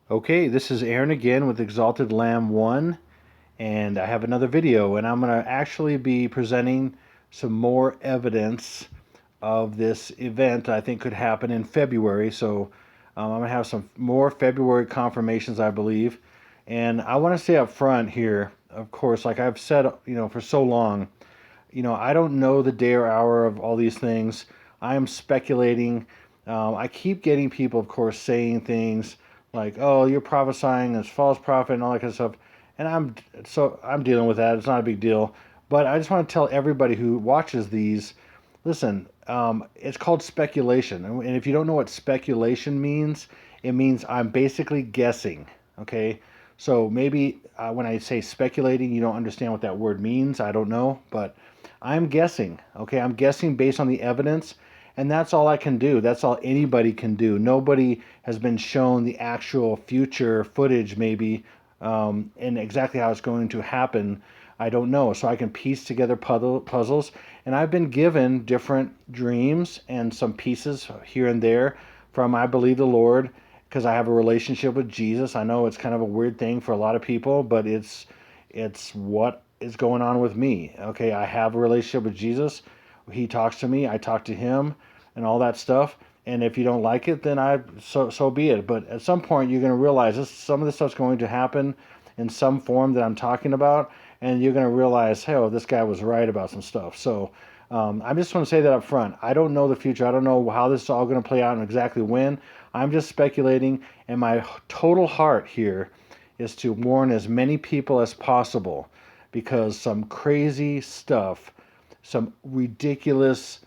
Okay, this is Aaron again with Exalted Lamb 1, and I have another video, and I'm going to actually be presenting some more evidence of this event I think could happen in February. So I'm going to have some more February confirmations, I believe. And I want to say up front here, of course, like I've said, for so long, I don't know the day or hour of all these things. I am speculating. I keep getting people, of course, saying things like, "Oh, you're prophesying as false prophet" and all that kind of stuff. And I'm dealing with that. It's not a big deal. But I just want to tell everybody who watches these, listen, it's called speculation. And if you don't know what speculation means, it means I'm basically guessing. Okay. So maybe when I say speculating, you don't understand what that word means. I don't know, but I'm guessing. Okay, I'm guessing based on the evidence, and that's all I can do. That's all anybody can do. Nobody has been shown the actual future footage, maybe, and exactly how it's going to happen. I don't know. So I can piece together puzzles, and I've been given different dreams and some pieces here and there from I believe the Lord because I have a relationship with Jesus. I know it's kind of a weird thing for a lot of people, but it's what is going on with me. Okay, I have a relationship with Jesus. He talks to me, I talk to him, and all that stuff. And if you don't like it, then so be it. But at some point, you're going to realize some of this stuff's going to happen in some form that I'm talking about, and you're going to realize, hey, oh, this guy was right about some stuff. So I just want to say that up front. I don't know the future. I don't know how this is all going to play out and exactly when. I'm just speculating, and my total heart here is to warn as many people as possible because some crazy stuff, some ridiculous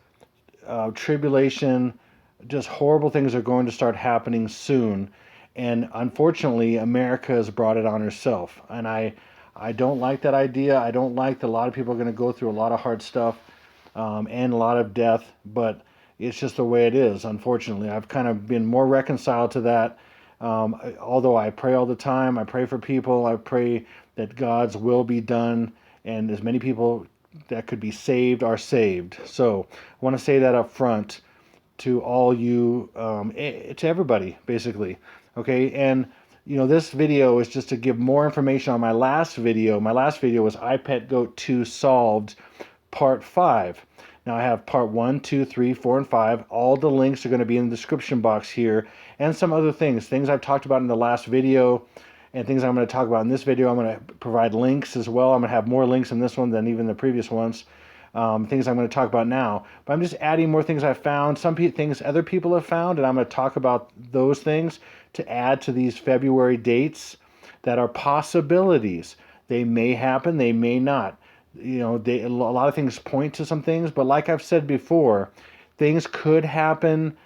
tribulation, just horrible things are going to start happening soon. And unfortunately, America has brought it on herself. And I don't like that idea. I don't like that a lot of people are going to go through a lot of hard stuff and a lot of death, but it's just the way it is, unfortunately. I've kind of been more reconciled to that. Although I pray all the time, I pray for people, I pray that God's will be done, and as many people that could be saved are saved. So I want to say that up front to all you, to everybody, basically. Okay, and this video is just to give more information on my last video. My last video was iPet Goat 2 Solved, Part 5. Now I have part 1, 2, 3, 4, and 5. All the links are going to be in the description box here, and some other things I've talked about in the last video, and things I'm going to talk about in this video. I'm going to provide links as well. I'm going to have more links in this one than even the previous ones. Things I'm going to talk about now. But I'm just adding more things I've found, things other people have found, and I'm going to talk about those things to add to these February dates that are possibilities. They may happen, they may not. A lot of things point to some things, but like I've said before, things could happen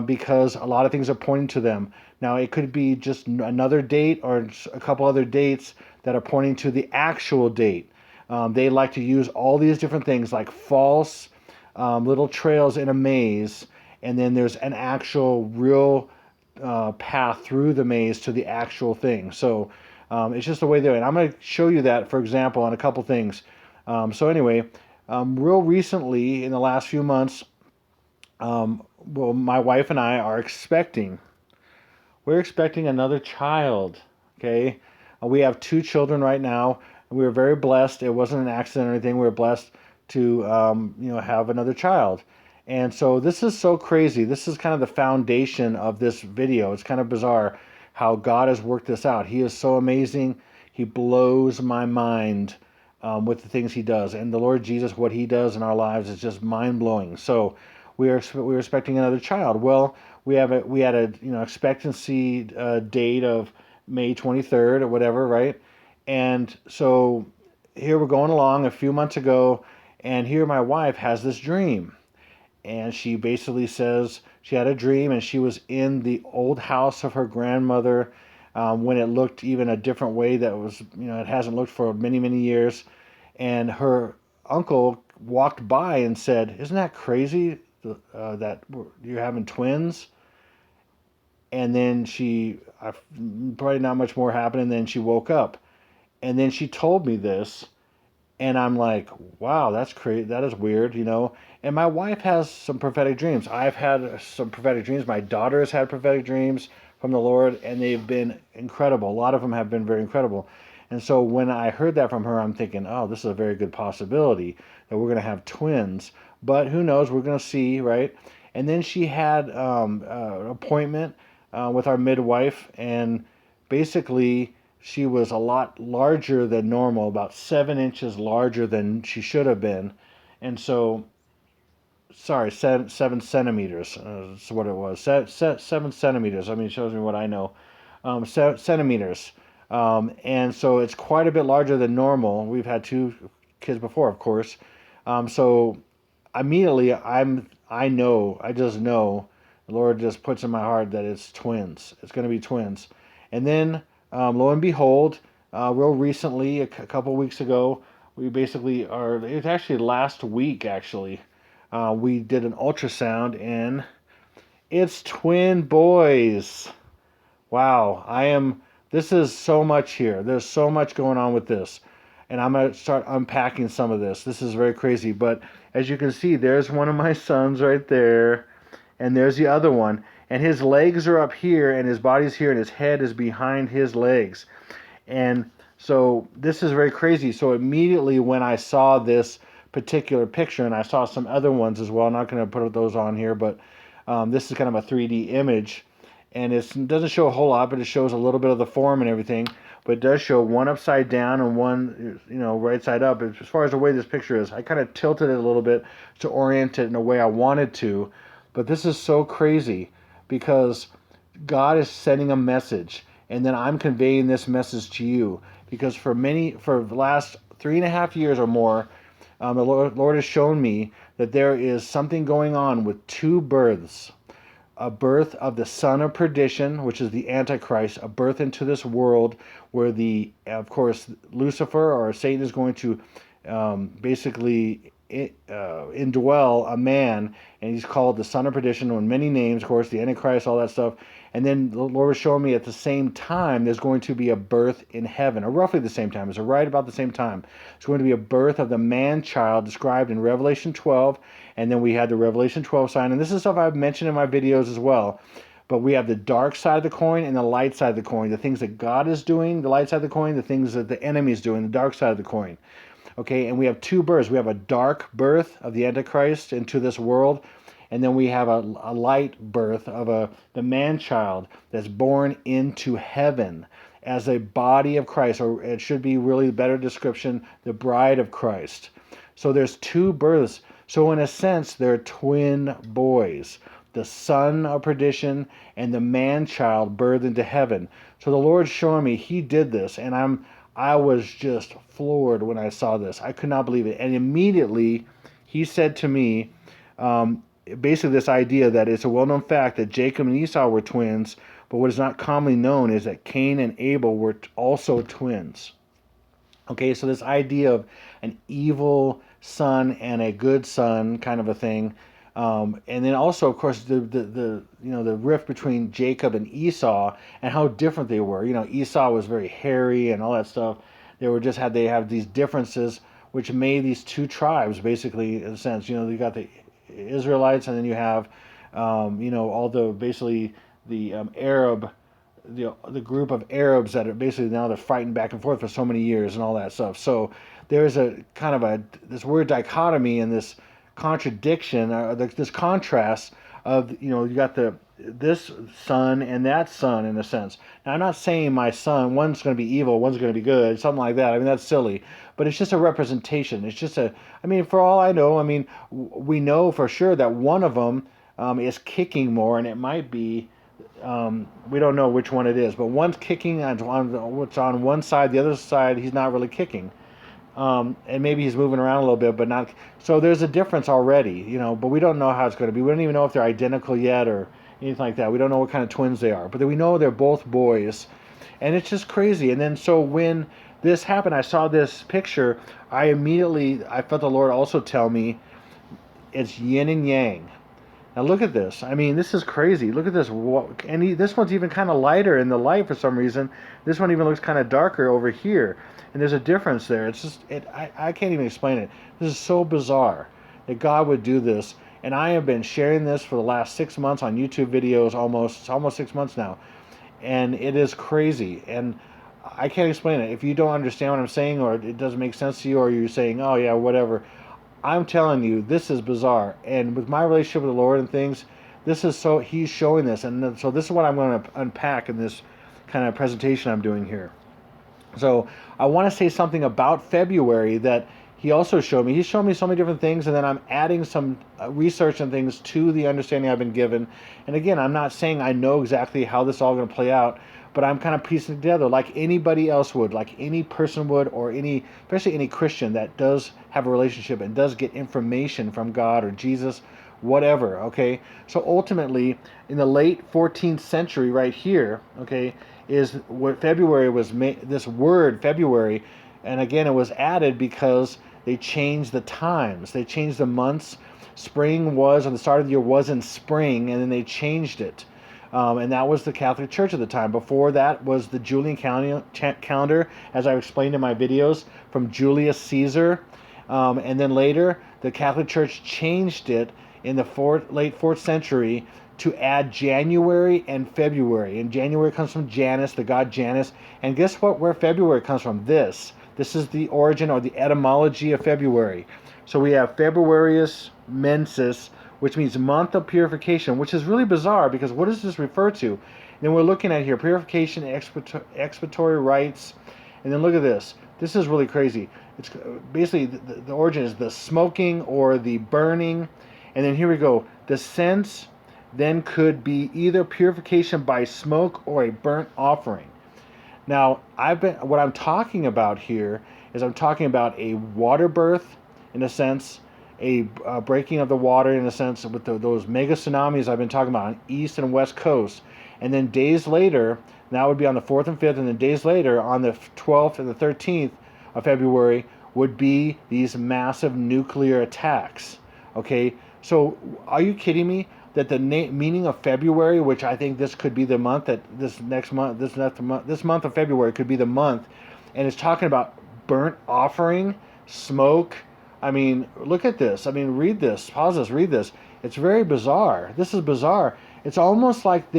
because a lot of things are pointing to them. Now, it could be just another date or a couple other dates that are pointing to the actual date. They like to use all these different things like false little trails in a maze, and then there's an actual real path through the maze to the actual thing. So it's just the way they're. And I'm going to show you that, for example, on a couple things. So anyway, real recently in the last few months, well, my wife and I are expecting. We're expecting another child. Okay, we have two children right now, and we were very blessed. It wasn't an accident or anything. We were blessed to have another child. And so this is so crazy. This is kind of the foundation of this video. It's kind of bizarre how God has worked this out. He is so amazing. He blows my mind with the things he does. And the Lord Jesus, what he does in our lives is just mind blowing. So we were expecting another child. Well, we had a expectancy date of May 23rd or whatever, right? And so here we're going along a few months ago, and here my wife has this dream. And she basically says she had a dream and she was in the old house of her grandmother when it looked even a different way that was, it hasn't looked for many, many years. And her uncle walked by and said, "Isn't that crazy that you're having twins?" And then probably not much more happened, and then she woke up. And then she told me this, And I'm like, wow, that's crazy. That is weird, you know. And my wife has some prophetic dreams. I've had some prophetic dreams. My daughter has had prophetic dreams from the Lord, and they've been incredible. A lot of them have been very incredible. And so when I heard that from her, I'm thinking, oh, this is a very good possibility that we're going to have twins. But who knows? We're going to see, right? And then she had an appointment with our midwife, and basically she was a lot larger than normal, about 7 inches larger than she should have been. And so, sorry, 7 centimeters. That's what it was. 7 centimeters. I mean, it shows me what I know. Centimeters. And so it's quite a bit larger than normal. We've had two kids before, of course. So immediately I just know, the Lord just puts in my heart that it's twins. It's going to be twins. And then, lo and behold, real recently, a couple weeks ago, we basically are. It was actually last week. Actually, we did an ultrasound, and it's twin boys. Wow, I am. This is so much here. There's so much going on with this, and I'm gonna start unpacking some of this. This is very crazy, but as you can see, there's one of my sons right there, and there's the other one, and his legs are up here, and his body's here, and his head is behind his legs. And so this is very crazy. So immediately when I saw this particular picture, and I saw some other ones as well, I'm not going to put those on here, but this is kind of a 3D image. And it doesn't show a whole lot, but it shows a little bit of the form and everything. But it does show one upside down and one, right side up. As far as the way this picture is, I kind of tilted it a little bit to orient it in a way I wanted to. But this is so crazy because God is sending a message, and then I'm conveying this message to you because for the last 3.5 years or more, the Lord has shown me that there is something going on with two births. A birth of the son of perdition, which is the Antichrist, a birth into this world where of course, Lucifer or Satan is going to basically indwell a man, and he's called the son of perdition with many names, of course, the Antichrist, all that stuff. And then the Lord was showing me at the same time there's going to be a birth in heaven, or roughly the same time. It's right about the same time. It's going to be a birth of the man-child described in Revelation 12, and then we had the Revelation 12 sign. And this is stuff I've mentioned in my videos as well. But we have the dark side of the coin and the light side of the coin. The things that God is doing, the light side of the coin, the things that the enemy is doing, the dark side of the coin. Okay, and we have two births. We have a dark birth of the Antichrist into this world, and then we have a light birth of the man-child that's born into heaven as a body of Christ, or it should be really a better description, the bride of Christ. So there's two births. So in a sense, they're twin boys, the son of perdition and the man-child birthed into heaven. So the Lord's showing me He did this, and I was just floored when I saw this. I could not believe it. And immediately He said to me, basically this idea that it's a well-known fact that Jacob and Esau were twins, but what is not commonly known is that Cain and Abel were also twins. Okay, so this idea of an evil son and a good son kind of a thing. And then also, of course, the rift between Jacob and Esau and how different they were. Esau was very hairy and all that stuff. They have these differences, which made these two tribes basically, in a sense. You got the Israelites, and then you have, all the Arab, the group of Arabs that are basically now they're fighting back and forth for so many years and all that stuff. So there's a kind of this weird dichotomy and this contradiction, this contrast of you got this son and that son in a sense. Now I'm not saying my son one's going to be evil, one's going to be good, something like that. I mean that's silly, but it's just a representation. It's just for all I know, we know for sure that one of them is kicking more, and it might be. We don't know which one it is, but one's kicking what's on one side, the other side he's not really kicking. And maybe he's moving around a little bit, but not. So there's a difference already, but we don't know how it's going to be. We don't even know if they're identical yet or anything like that. We don't know what kind of twins they are, but we know they're both boys, and it's just crazy. And then so when this happened, I saw this picture. I felt the Lord also tell me it's yin and yang. Now look at this. I mean, this is crazy. Look at this. This one's even kind of lighter in the light for some reason. This one even looks kind of darker over here. And there's a difference there. It's just, I can't even explain it. This is so bizarre that God would do this. And I have been sharing this for the last 6 months on YouTube videos, almost 6 months now. And it is crazy. And I can't explain it. If you don't understand what I'm saying, or it doesn't make sense to you, or you're saying, oh yeah, whatever, I'm telling you, this is bizarre. And with my relationship with the Lord and things, He's showing this. And so this is what I'm going to unpack in this kind of presentation I'm doing here. So I want to say something about February that He also showed me. He's shown me so many different things, and then I'm adding some research and things to the understanding I've been given. And again, I'm not saying I know exactly how this is all going to play out, but I'm kind of piecing it together like anybody else would, like any person would, or especially any Christian that does have a relationship and does get information from God or Jesus, whatever, okay? So ultimately, in the late 14th century right here, okay, is what February was this word February, and again, it was added because they changed the times. They changed the months. Spring was, on the start of the year, was in spring, and then they changed it. And that was the Catholic Church at the time. Before that was the Julian calendar, as I explained in my videos, from Julius Caesar. And then later, the Catholic Church changed it in the late 4th century to add January and February. And January comes from Janus, the god Janus. And guess what? Where February comes from? This is the origin or the etymology of February. So we have Februarius mensis, which means month of purification, which is really bizarre because what does this refer to? And then we're looking at here purification, expiatory rites, and then look at this. This is really crazy. It's basically the origin is the smoking or the burning, and then here we go. The sense then could be either purification by smoke or a burnt offering. Now, what I'm talking about here is I'm talking about a water birth, in a sense, a breaking of the water, in a sense, with those mega tsunamis I've been talking about on east and west coast. And then days later, that would be on the 4th and 5th, and then days later, on the 12th and the 13th of February, would be these massive nuclear attacks. Okay, so are you kidding me? That the meaning of February, which I think this could be the month that this month of February could be the month, and it's talking about burnt offering, smoke. I mean, look at this. I mean, read this. Pause this. Read this. It's very bizarre. This is bizarre. It's almost like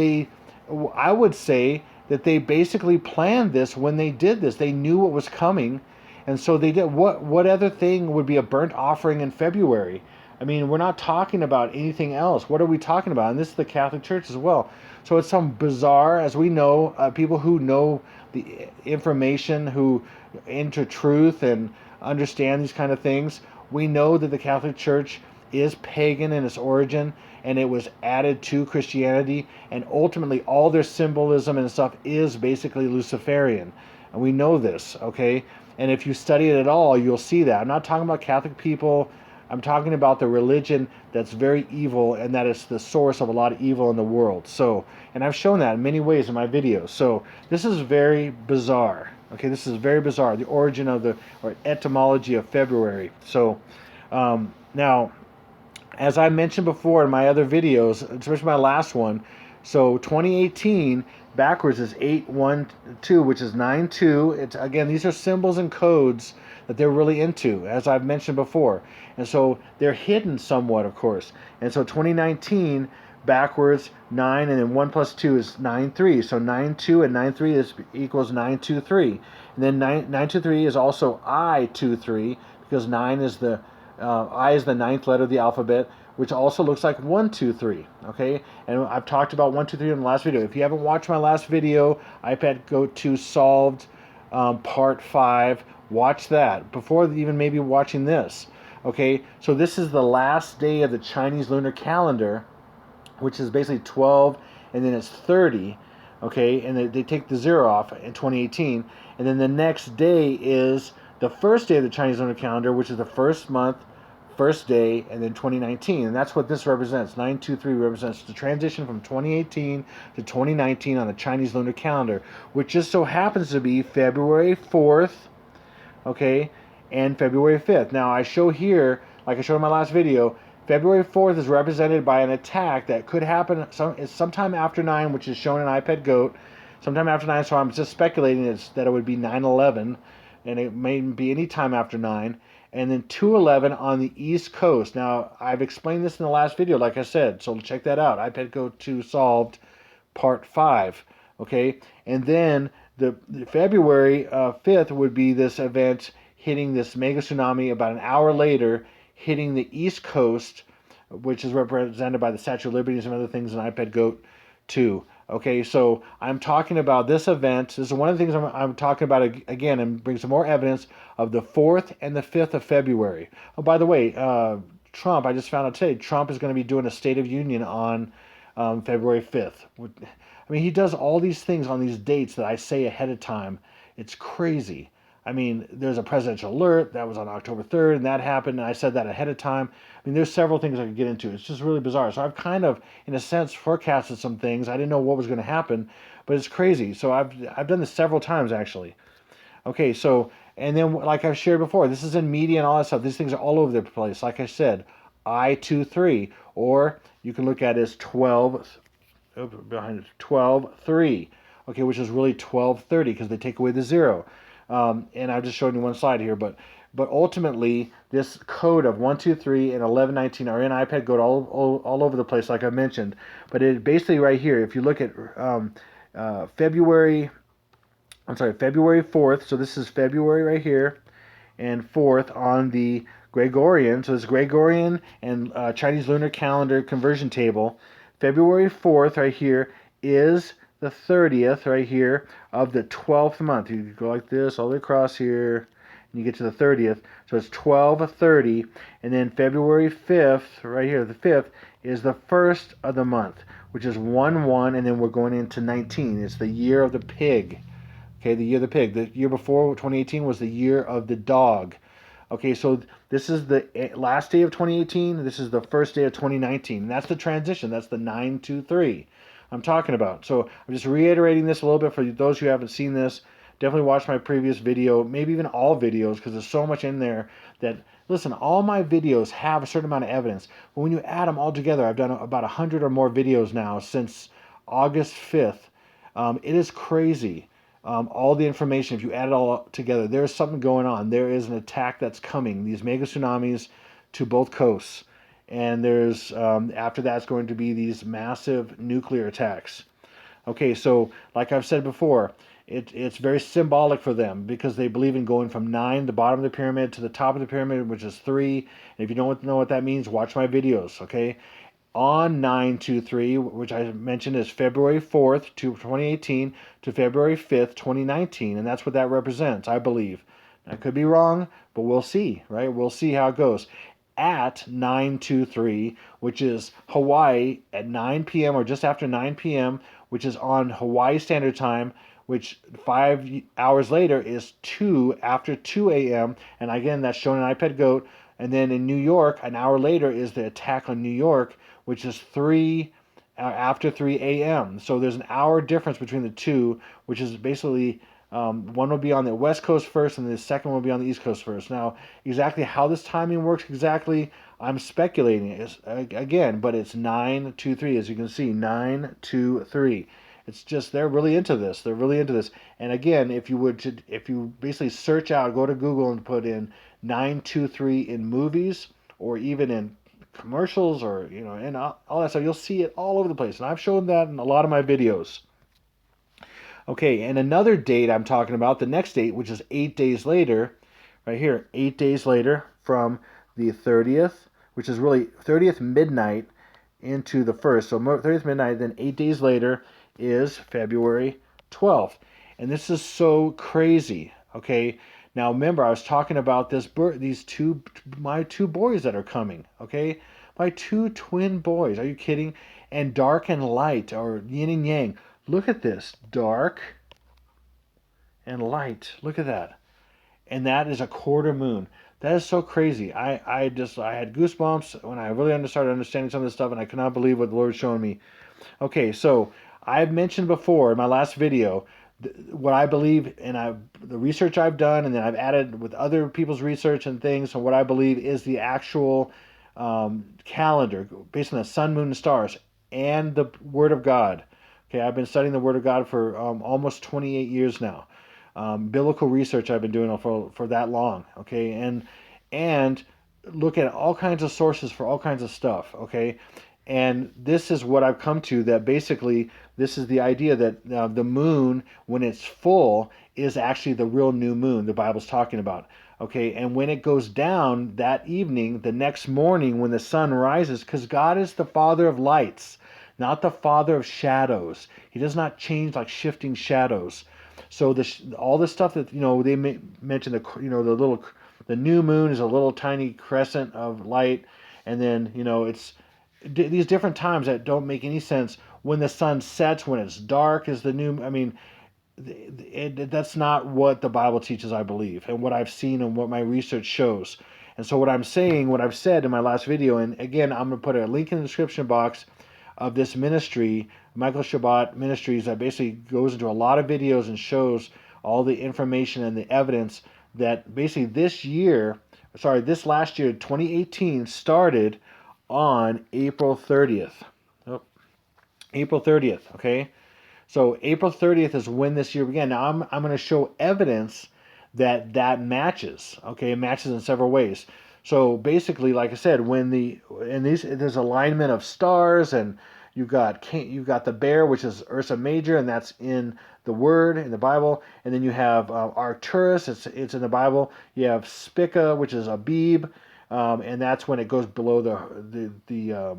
I would say that they basically planned this when they did this. They knew what was coming, and so they did. What other thing would be a burnt offering in February? I mean, we're not talking about anything else. What are we talking about? And this is the Catholic Church as well. So it's some bizarre, as we know, people who know the information, who into truth and understand these kind of things. We know that the Catholic Church is pagan in its origin, and it was added to Christianity, and ultimately all their symbolism and stuff is basically Luciferian. And we know this, okay? And if you study it at all, you'll see that. I'm not talking about Catholic people. I'm talking about the religion that's very evil, and that is the source of a lot of evil in the world. So, and I've shown that in many ways in my videos. So this is very bizarre. Okay, this is very bizarre. The origin of or etymology of February. So now, as I mentioned before in my other videos, especially my last one, so 2018 backwards is 812, which is 92. It's again, these are symbols and codes that they're really into, as I've mentioned before. And so they're hidden somewhat, of course. And so 2019 backwards 9, and then 1 plus 2 is 93. So 92 and 93 equals 923. And then 923 is also I23 because 9 is I is the 9th letter of the alphabet, which also looks like 123. Okay, and I've talked about 123 in the last video. If you haven't watched my last video, iPad Go to Solved Part 5. Watch that before even maybe watching this. Okay, so this is the last day of the Chinese lunar calendar, which is basically 12, and then it's 30. Okay, and they take the 0 off in 2018, and then the next day is the first day of the Chinese lunar calendar, which is the first month, first day, and then 2019, and that's what this represents. 923 represents the transition from 2018 to 2019 on the Chinese lunar calendar, which just so happens to be February 4th, okay, and February 5th. Now I show here, like I showed in my last video, February 4th is represented by an attack that could happen sometime after 9, which is shown in Jkbugout. Sometime after 9, so I'm just speculating that it would be 9/11, and it may be any time after 9. And then 2/11 on the East Coast. Now, I've explained this in the last video, like I said, so check that out. Jkbugout 2 Solved, Part 5. Okay, and then the February 5th would be this event hitting this mega tsunami about an hour later, hitting the East Coast, which is represented by the Statue of Liberty and some other things in Jkbugout 2. Okay, so I'm talking about this event. This is one of the things I'm talking about again, and bring some more evidence of the 4th and the 5th of February. Oh, by the way, Trump, I just found out today, Trump is going to be doing a State of Union on February 5th. I mean, he does all these things on these dates that I say ahead of time. It's crazy. I mean, there's a presidential alert that was on October 3rd, and that happened, and I said that ahead of time. I mean, there's several things I could get into. It's just really bizarre. So I've kind of, in a sense, forecasted some things. I didn't know what was going to happen, but it's crazy. So I've done this several times, actually. Okay, so, and then, like I've shared before, this is in media and all that stuff. These things are all over the place. Like I said, I-2-3, or you can look at it as 12, behind it, 12-3, okay, which is really 1230 because they take away the 0. And I've just shown you one slide here, but ultimately this code of 1, 2, 3, and 1119 are in Jkbugout all over the place, like I mentioned. But it basically right here, if you look at February 4th. So this is February right here, and 4th on the Gregorian. So this Gregorian and Chinese lunar calendar conversion table. February 4th right here is the 30th right here of the 12th month. You go like this all the way across here, and you get to the 30th. So it's 12/30, and then February 5th right here, the 5th, is the first of the month, which is 1/1, and then we're going into 19. It's the year of the pig. Okay, the year of the pig. The year before, 2018, was the year of the dog. Okay, so this is the last day of 2018. This is the first day of 2019. And that's the transition. That's the 9-2-3 I'm talking about. So I'm just reiterating this a little bit for those who haven't seen this. Definitely watch my previous video, maybe even all videos, because there's so much in there that, listen, all my videos have a certain amount of evidence. But when you add them all together, I've done about 100 or more videos now since August 5th. It is crazy. All the information, if you add it all together, there's something going on. There is an attack that's coming, these mega tsunamis to both coasts. And there's, after that's going to be these massive nuclear attacks. Okay, so like I've said before, it's very symbolic for them because they believe in going from 9, the bottom of the pyramid, to the top of the pyramid, which is 3. And if you don't know what that means, watch my videos, okay? On 9-2-3, which I mentioned is February 4th, 2018 to February 5th, 2019, and that's what that represents, I believe. I could be wrong, but we'll see, right? We'll see how it goes. At 9-2-3, which is Hawaii at 9 p.m. or just after 9 p.m., which is on Hawaii Standard Time, which 5 hours later is after 2 a.m., and again, that's shown in Jkbugout. And then in New York, an hour later is the attack on New York, which is after 3 a.m. So there's an hour difference between the two, which is basically one will be on the West Coast first, and the second will be on the East Coast first. Now, exactly how this timing works exactly, I'm speculating again, but it's 9-2-3, as you can see, 9-2-3. It's just they're really into this. They're really into this. And again, if you basically search out, go to Google and put in 9-2-3 in movies or even in commercials or and all that stuff, you'll see it all over the place. And I've shown that in a lot of my videos. Okay, and another date I'm talking about, the next date, which is 8 days later, right here, 8 days later from the 30th, which is really 30th midnight into the 1st. So 30th midnight, then 8 days later is February 12th. And this is so crazy, okay? Now remember, I was talking about my two boys that are coming, okay? My two twin boys. Are you kidding? And dark and light, or yin and yang. Look at this, dark and light. Look at that. And that is a quarter moon. That is so crazy. I had goosebumps when I really started understanding some of this stuff, and I could not believe what the Lord showed me. Okay, so I've mentioned before in my last video what I believe, and the research I've done, and then I've added with other people's research and things, and what I believe is the actual calendar based on the sun, moon, and stars, and the Word of God. Okay, I've been studying the Word of God for almost 28 years now. Biblical research I've been doing for that long. Okay, and look at all kinds of sources for all kinds of stuff. Okay, and this is what I've come to, that basically this is the idea that the moon, when it's full, is actually the real new moon the Bible's talking about. Okay, and when it goes down that evening, the next morning when the sun rises, because God is the Father of lights, not the Father of shadows. He does not change like shifting shadows. So all the stuff that they mention, the new moon is a little tiny crescent of light, and then it's these different times that don't make any sense. When the sun sets, when it's dark, is the new. I mean, that's not what the Bible teaches, I believe, and what I've seen and what my research shows. And so what I'm saying, what I've said in my last video, and again, I'm going to put a link in the description box of this ministry, Mikal Shabbat Ministries, that basically goes into a lot of videos and shows all the information and the evidence that basically this last year, 2018, started on April 30th. Oh, April 30th, okay? So April 30th is when this year began. Now I'm going to show evidence that matches. Okay, it matches in several ways. So basically, like I said, there's alignment of stars, and you've got the bear, which is Ursa Major, and that's in the Word in the Bible. And then you have Arcturus, it's in the Bible. You have Spica, which is Abib, and that's when it goes below the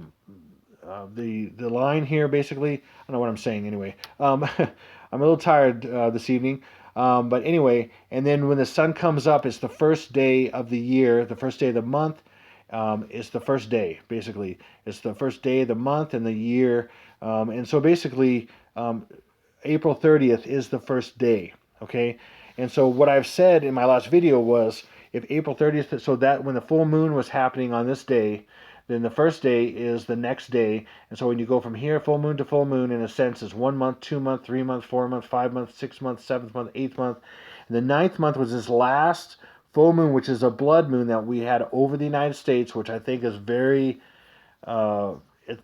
line here, basically. I don't know what I'm saying anyway. I'm a little tired this evening. But anyway, and then when the sun comes up, it's the first day of the year, the first day of the month. It's the first day, basically. It's the first day of the month and the year. And so basically, April 30th is the first day. Okay? And so what I've said in my last video was, if April 30th, so that when the full moon was happening on this day, then the first day is the next day. And so when you go from here, full moon to full moon, in a sense, is 1 month, 2 month, 3 month, 4 month, 5 month, 6 month, 7th month, 8th month. And the 9th month was this last full moon, which is a blood moon that we had over the United States, which I think is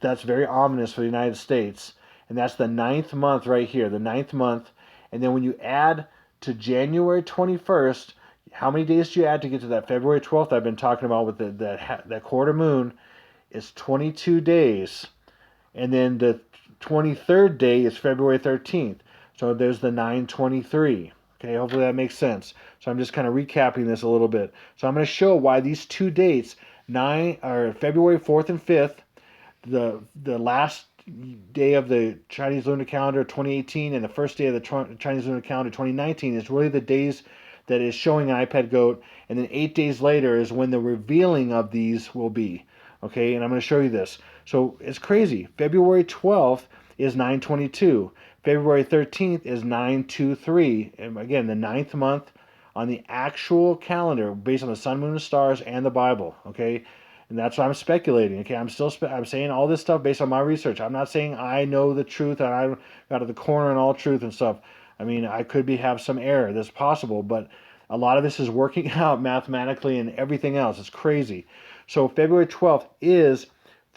that's very ominous for the United States. And that's the 9th month right here, the 9th month. And then when you add to January 21st, how many days do you add to get to that February 12th I've been talking about with that quarter moon? Is 22 days. And then the 23rd day is February 13th. So there's the 923. Okay, hopefully that makes sense. So I'm just kind of recapping this a little bit. So I'm going to show why these two dates, February 4th and 5th, the last day of the Chinese lunar calendar 2018 and the first day of the Chinese lunar calendar 2019 is really the days that is showing an iPad goat, and then 8 days later is when the revealing of these will be. Okay, and I'm going to show you this. So it's crazy. February 12th is 922. February 13th is 923. And again, the 9th month on the actual calendar based on the sun, moon, and stars and the Bible. Okay, and that's what I'm speculating. Okay, I'm saying all this stuff based on my research. I'm not saying I know the truth and I got to the corner in all truth and stuff. I mean, I could have some error. That's possible, but a lot of this is working out mathematically and everything else. It's crazy. So February 12th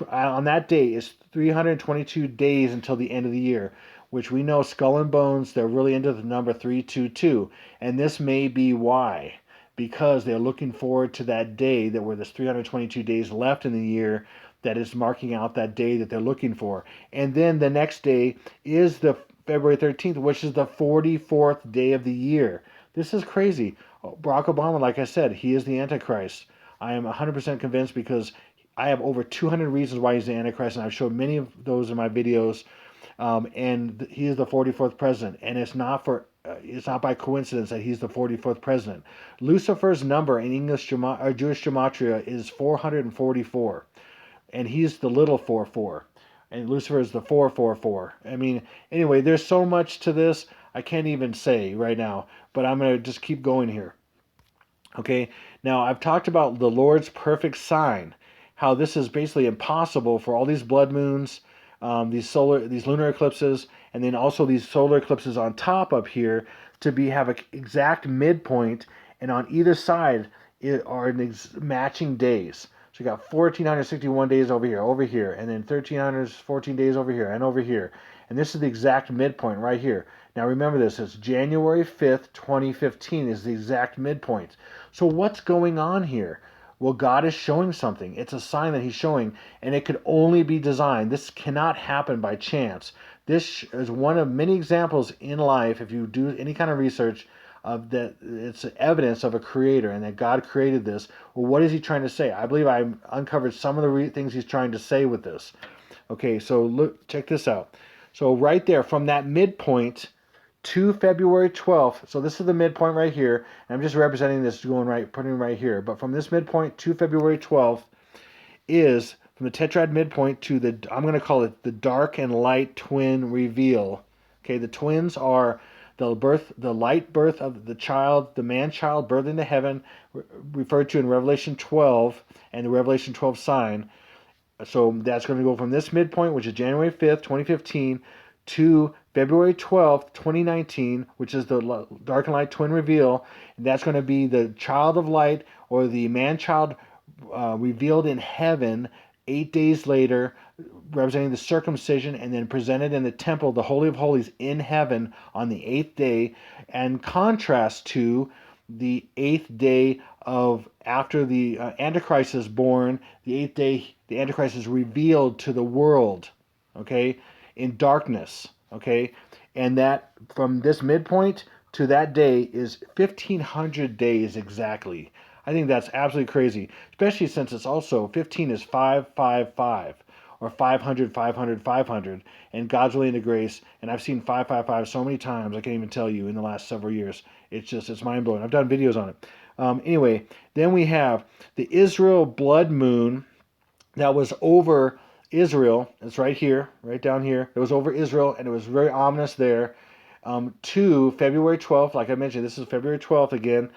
on that day, is 322 days until the end of the year, which we know Skull and Bones, they're really into the number 322. And this may be why, because they're looking forward to that day that where there's 322 days left in the year that is marking out that day that they're looking for. And then the next day is the February 13th, which is the 44th day of the year. This is crazy. Barack Obama, like I said, he is the Antichrist. I am 100% convinced because I have over 200 reasons why he's the Antichrist, and I've showed many of those in my videos. And he is the 44th president, and it's not by coincidence that he's the 44th president. Lucifer's number in English or Jewish gematria is 444, and he's the little 44, and Lucifer is the 444. I mean, anyway, there's so much to this I can't even say right now, but I'm gonna just keep going here. Okay, now I've talked about the Lord's perfect sign, how this is basically impossible for all these blood moons, these lunar eclipses, and then also these solar eclipses on top up here to have an exact midpoint, and on either side are matching days. So you got 1,461 days over here, and then 1,314 days over here, and over here. And this is the exact midpoint right here. Now remember this, it's January 5th, 2015 is the exact midpoint. So what's going on here? Well, God is showing something. It's a sign that he's showing, and it could only be designed. This cannot happen by chance. This is one of many examples in life, if you do any kind of research, of that it's evidence of a creator and that God created this. Well, what is he trying to say? I believe I uncovered some of the things he's trying to say with this. Okay, so look, check this out. So right there, from that midpoint to February 12th, so this is the midpoint right here, and I'm just representing this, going right, putting it right here, but from this midpoint to February 12th is from the tetrad midpoint to the, I'm going to call it the dark and light twin reveal. Okay, the twins are the light birth of the child, the man-child birthed into heaven, referred to in Revelation 12 and the Revelation 12 sign. So that's going to go from this midpoint, which is January 5th, 2015, to February 12th, 2019, which is the dark and light twin reveal. And that's going to be the child of light, or the man-child revealed in heaven 8 days later, representing the circumcision, and then presented in the temple, the Holy of Holies, in heaven on the 8th day, and contrast to the 8th day of after the Antichrist is born. The 8th day, the Antichrist is revealed to the world, okay, in darkness, okay, and that from this midpoint to that day is 1,500 days exactly. I think that's absolutely crazy, especially since it's also 15 is 555, or 500, 500, 500, and God's willing to grace. And I've seen 555 so many times I can't even tell you in the last several years. It's mind blowing. I've done videos on it. Anyway, then we have the Israel blood moon that was over Israel. It's right here, right down here. It was over Israel, and it was very ominous there. To February 12th, like I mentioned, this is February 12th again,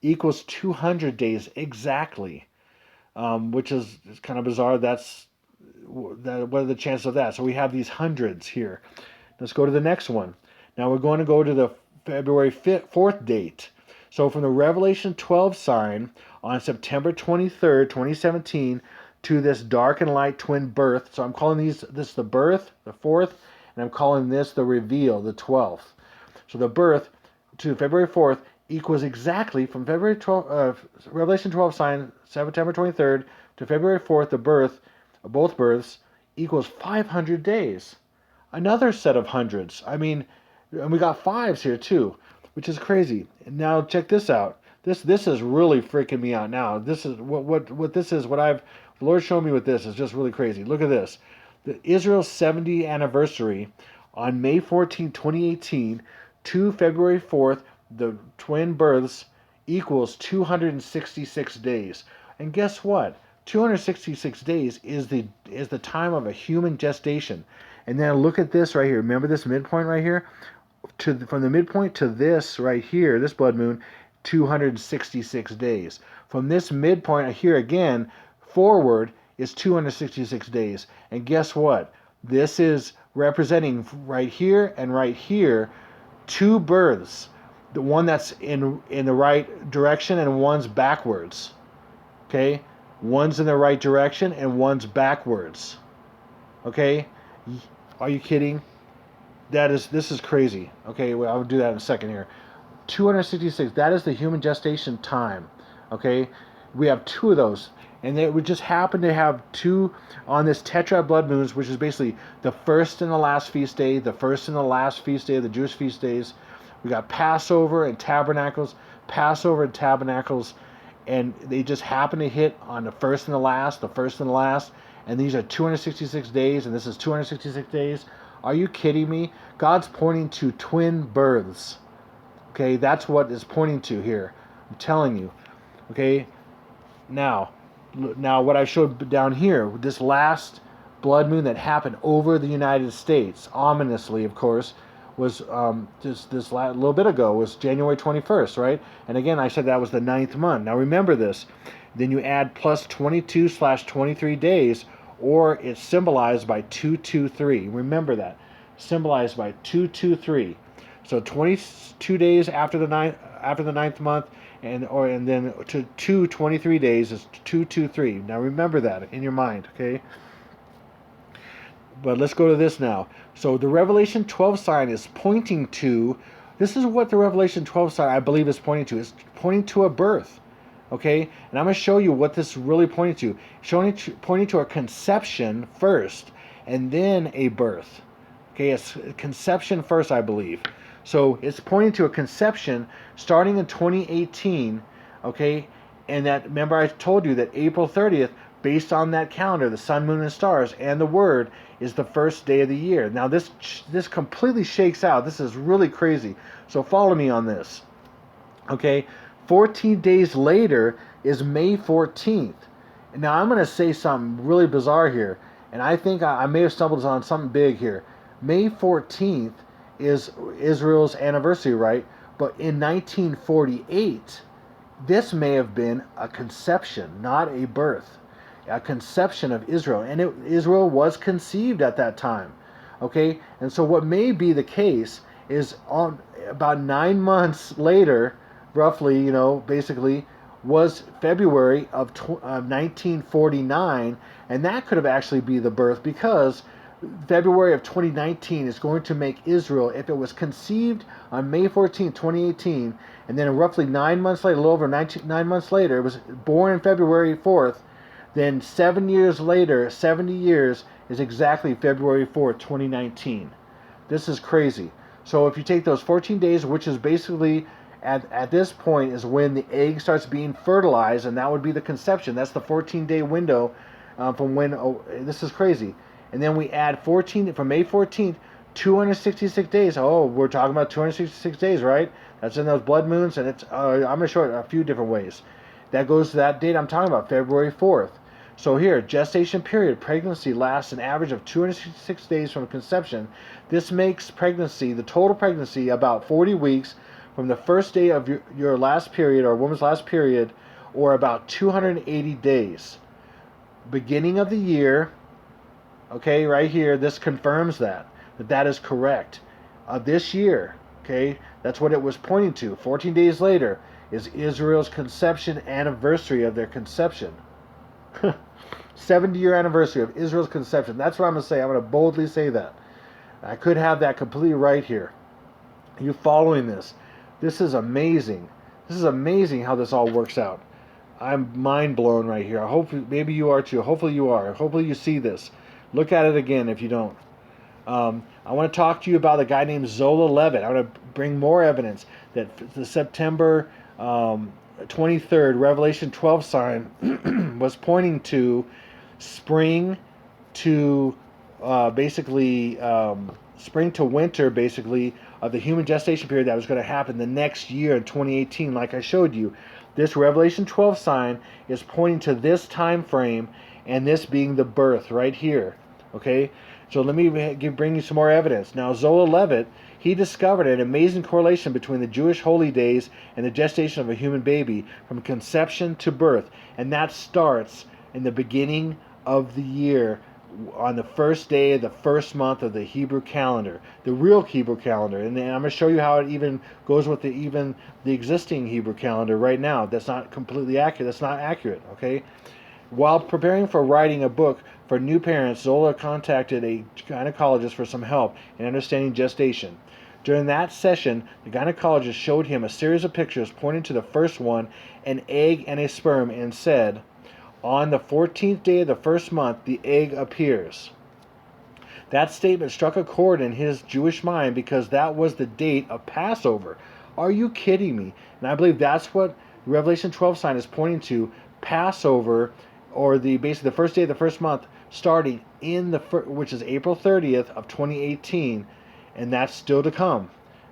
equals 200 days exactly, which is kind of bizarre. What are the chances of that? So we have these hundreds here. Let's go to the next one. Now we're going to go to the February 4th date. So from the Revelation 12 sign on September 23rd, 2017, to this dark and light twin birth. So I'm calling this the birth, the 4th, and I'm calling this the reveal, the 12th. So the birth to February 4th equals exactly from February 12, Revelation 12 sign, September 23rd, to February 4th, the birth, both births, equals 500 days. Another set of hundreds. I mean, and we got fives here too, which is crazy. And now check this out. This is really freaking me out now. This is what this is. The Lord showed me with this is just really crazy. Look at this. The Israel's 70th anniversary on May 14, 2018, to February 4th, the twin births, equals 266 days. And guess what? 266 days is the time of a human gestation. And then look at this right here. Remember this midpoint right here? From the midpoint to this right here, this blood moon, 266 days. From this midpoint here again, forward is 266 days. And guess what? This is representing right here two births. The one that's in the right direction and one's backwards. Okay? One's in the right direction and one's backwards. Okay? Are you kidding? This is crazy. Okay, well, I'll do that in a second here. 266, that is the human gestation time. Okay? We have two of those. And we just happen to have two on this tetrad blood moons, which is basically the first and the last feast day, the first and the last feast day of the Jewish feast days. We got Passover and Tabernacles, and they just happen to hit on the first and the last, and these are 266 days, and this is 266 days. Are you kidding me? God's pointing to twin births. Okay, that's what it's pointing to here. I'm telling you. Okay, now what I showed down here, this last blood moon that happened over the United States, ominously, of course, was just this little bit ago, was January 21st, right? And again, I said that was the 9th month. Now remember this. Then you add plus 22/23 days, or it's symbolized by 223. Remember that. Symbolized by 223. So 22 days after the ninth month, and then to 2 23 days is 223. Now remember that in your mind, okay? But let's go to this now. So the Revelation 12 sign is pointing to, this is what the Revelation 12 sign I believe is pointing to. It's pointing to a birth. Okay? And I'm going to show you what this is really pointing to. Pointing to a conception first and then a birth. Okay, it's conception first, I believe. So it's pointing to a conception starting in 2018, okay? And that, remember I told you that April 30th, based on that calendar, the sun, moon, and stars, and the word, is the first day of the year. Now this completely shakes out. This is really crazy. So follow me on this. Okay, 14 days later is May 14th. Now I'm going to say something really bizarre here, and I think I may have stumbled on something big here. May 14th is Israel's anniversary, right? But in 1948, this may have been a conception, not a birth. A conception of Israel. And Israel was conceived at that time. Okay? And so what may be the case is on about 9 months later, roughly, basically, was February of 1949. And that could have actually been the birth, because February of 2019 is going to make Israel, if it was conceived on May 14, 2018, and then roughly 9 months later, a little over 9 months later, it was born on February 4th, then 7 years later, 70 years, is exactly February 4th, 2019. This is crazy. So if you take those 14 days, which is basically, at this point, is when the egg starts being fertilized, and that would be the conception. That's the 14-day window from when, this is crazy. And then we add 14 from May 14th, 266 days. Oh, we're talking about 266 days, right? That's in those blood moons, and it's I'm going to show it a few different ways. That goes to that date I'm talking about, February 4th. So here, gestation period, pregnancy lasts an average of 266 days from conception. This makes pregnancy, the total pregnancy, about 40 weeks from the first day of your last period, or woman's last period, or about 280 days. Beginning of the year. Okay, right here, this confirms that is correct. This year, okay, that's what it was pointing to. 14 days later is Israel's conception anniversary of their conception. 70-year anniversary of Israel's conception. That's what I'm going to say. I'm going to boldly say that. I could have that completely right here. Are you following this? This is amazing. This is amazing how this all works out. I'm mind blown right here. I hope maybe you are too. Hopefully you are. Hopefully you see this. Look at it again if you don't. I want to talk to you about a guy named Zola Levitt. I want to bring more evidence that the September 23rd Revelation 12 sign was pointing to spring to spring to winter, basically, of the human gestation period that was going to happen the next year in 2018, like I showed you. This Revelation 12 sign is pointing to this time frame, and this being the birth right here. Okay, so let me bring you some more evidence. Now, Zola Levitt, he discovered an amazing correlation between the Jewish holy days and the gestation of a human baby from conception to birth, and that starts in the beginning of the year, on the first day of the first month of the Hebrew calendar, the real Hebrew calendar. And then I'm going to show you how it even goes with the existing Hebrew calendar right now. That's not completely accurate. That's not accurate, okay? While preparing for writing a book for new parents, Zola contacted a gynecologist for some help in understanding gestation. During that session, the gynecologist showed him a series of pictures pointing to the first one, an egg and a sperm, and said, "On the 14th day of the first month, the egg appears." That statement struck a chord in his Jewish mind because that was the date of Passover. Are you kidding me? And I believe that's what Revelation 12 sign is pointing to, Passover, or basically the first day of the first month, starting which is April 30th of 2018, and that's still to come.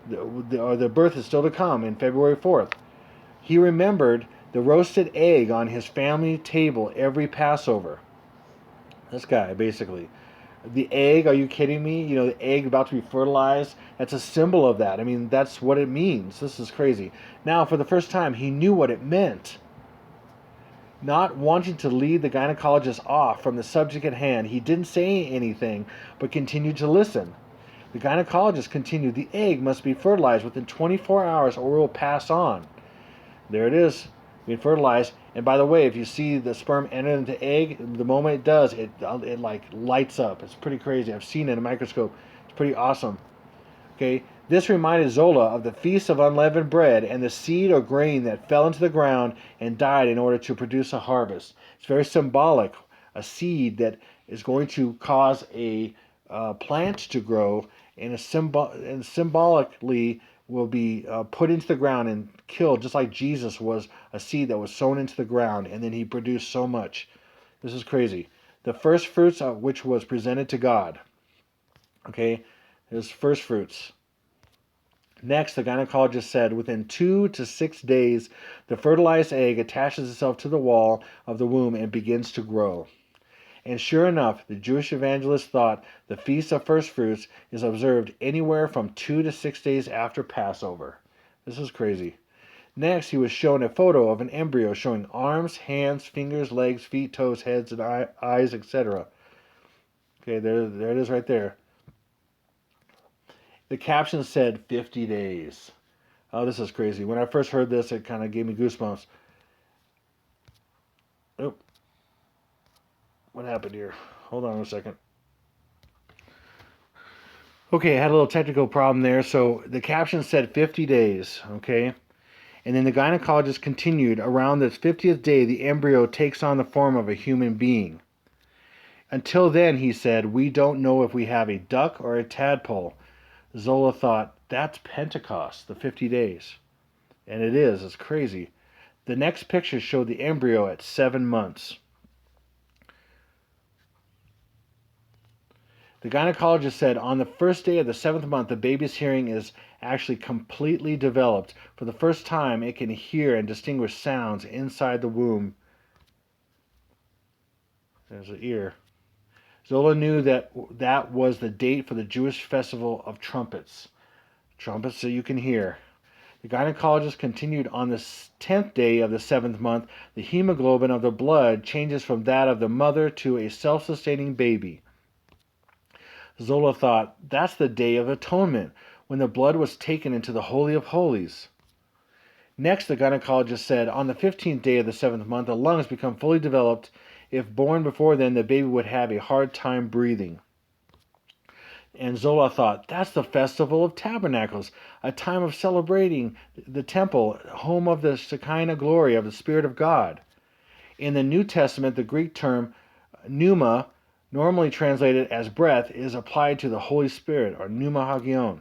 The birth is still to come in February 4th. He remembered the roasted egg on his family table every Passover. This guy, basically. The egg, are you kidding me? The egg about to be fertilized, that's a symbol of that. I mean, that's what it means. This is crazy. Now, for the first time, he knew what it meant. Not wanting to lead the gynecologist off from the subject at hand, he didn't say anything, but continued to listen. The gynecologist continued, "The egg must be fertilized within 24 hours or it will pass on." There it is, being fertilized. And by the way, if you see the sperm enter into the egg, the moment it does, it like lights up. It's pretty crazy. I've seen it in a microscope. It's pretty awesome. Okay, this reminded Zola of the Feast of Unleavened Bread and the seed or grain that fell into the ground and died in order to produce a harvest. It's very symbolic. A seed that is going to cause a plant to grow, and symbolically will be put into the ground and killed, just like Jesus was a seed that was sown into the ground, and then he produced so much. This is crazy. The first fruits of which was presented to God. Okay, his first fruits. Next, the gynecologist said within 2 to 6 days, the fertilized egg attaches itself to the wall of the womb and begins to grow. And sure enough, the Jewish evangelist thought the Feast of First Fruits is observed anywhere from 2 to 6 days after Passover. This is crazy. Next, he was shown a photo of an embryo showing arms, hands, fingers, legs, feet, toes, heads, and eyes, etc. Okay, there it is right there. The caption said 50 days. Oh, this is crazy. When I first heard this, it kind of gave me goosebumps. Oh, what happened here? Hold on a second. Okay, I had a little technical problem there. So the caption said 50 days, okay? And then the gynecologist continued, around the 50th day, the embryo takes on the form of a human being. Until then, he said, we don't know if we have a duck or a tadpole. Zola thought, that's Pentecost, the 50 days. And it is. It's crazy. The next picture showed the embryo at 7 months. The gynecologist said on the first day of the 7th month, the baby's hearing is actually completely developed. For the first time, it can hear and distinguish sounds inside the womb. There's the ear. Zola knew that that was the date for the Jewish festival of trumpets. Trumpets so you can hear. The gynecologist continued on the 10th day of the 7th month, the hemoglobin of the blood changes from that of the mother to a self-sustaining baby. Zola thought, that's the Day of Atonement, when the blood was taken into the Holy of Holies. Next, the gynecologist said, on the 15th day of the 7th month, the lungs become fully developed. If born before then, the baby would have a hard time breathing. And Zola thought, that's the Festival of Tabernacles, a time of celebrating the temple, home of the Shekinah glory of the Spirit of God. In the New Testament, the Greek term pneuma, normally translated as breath, is applied to the Holy Spirit, or pneuma hagion.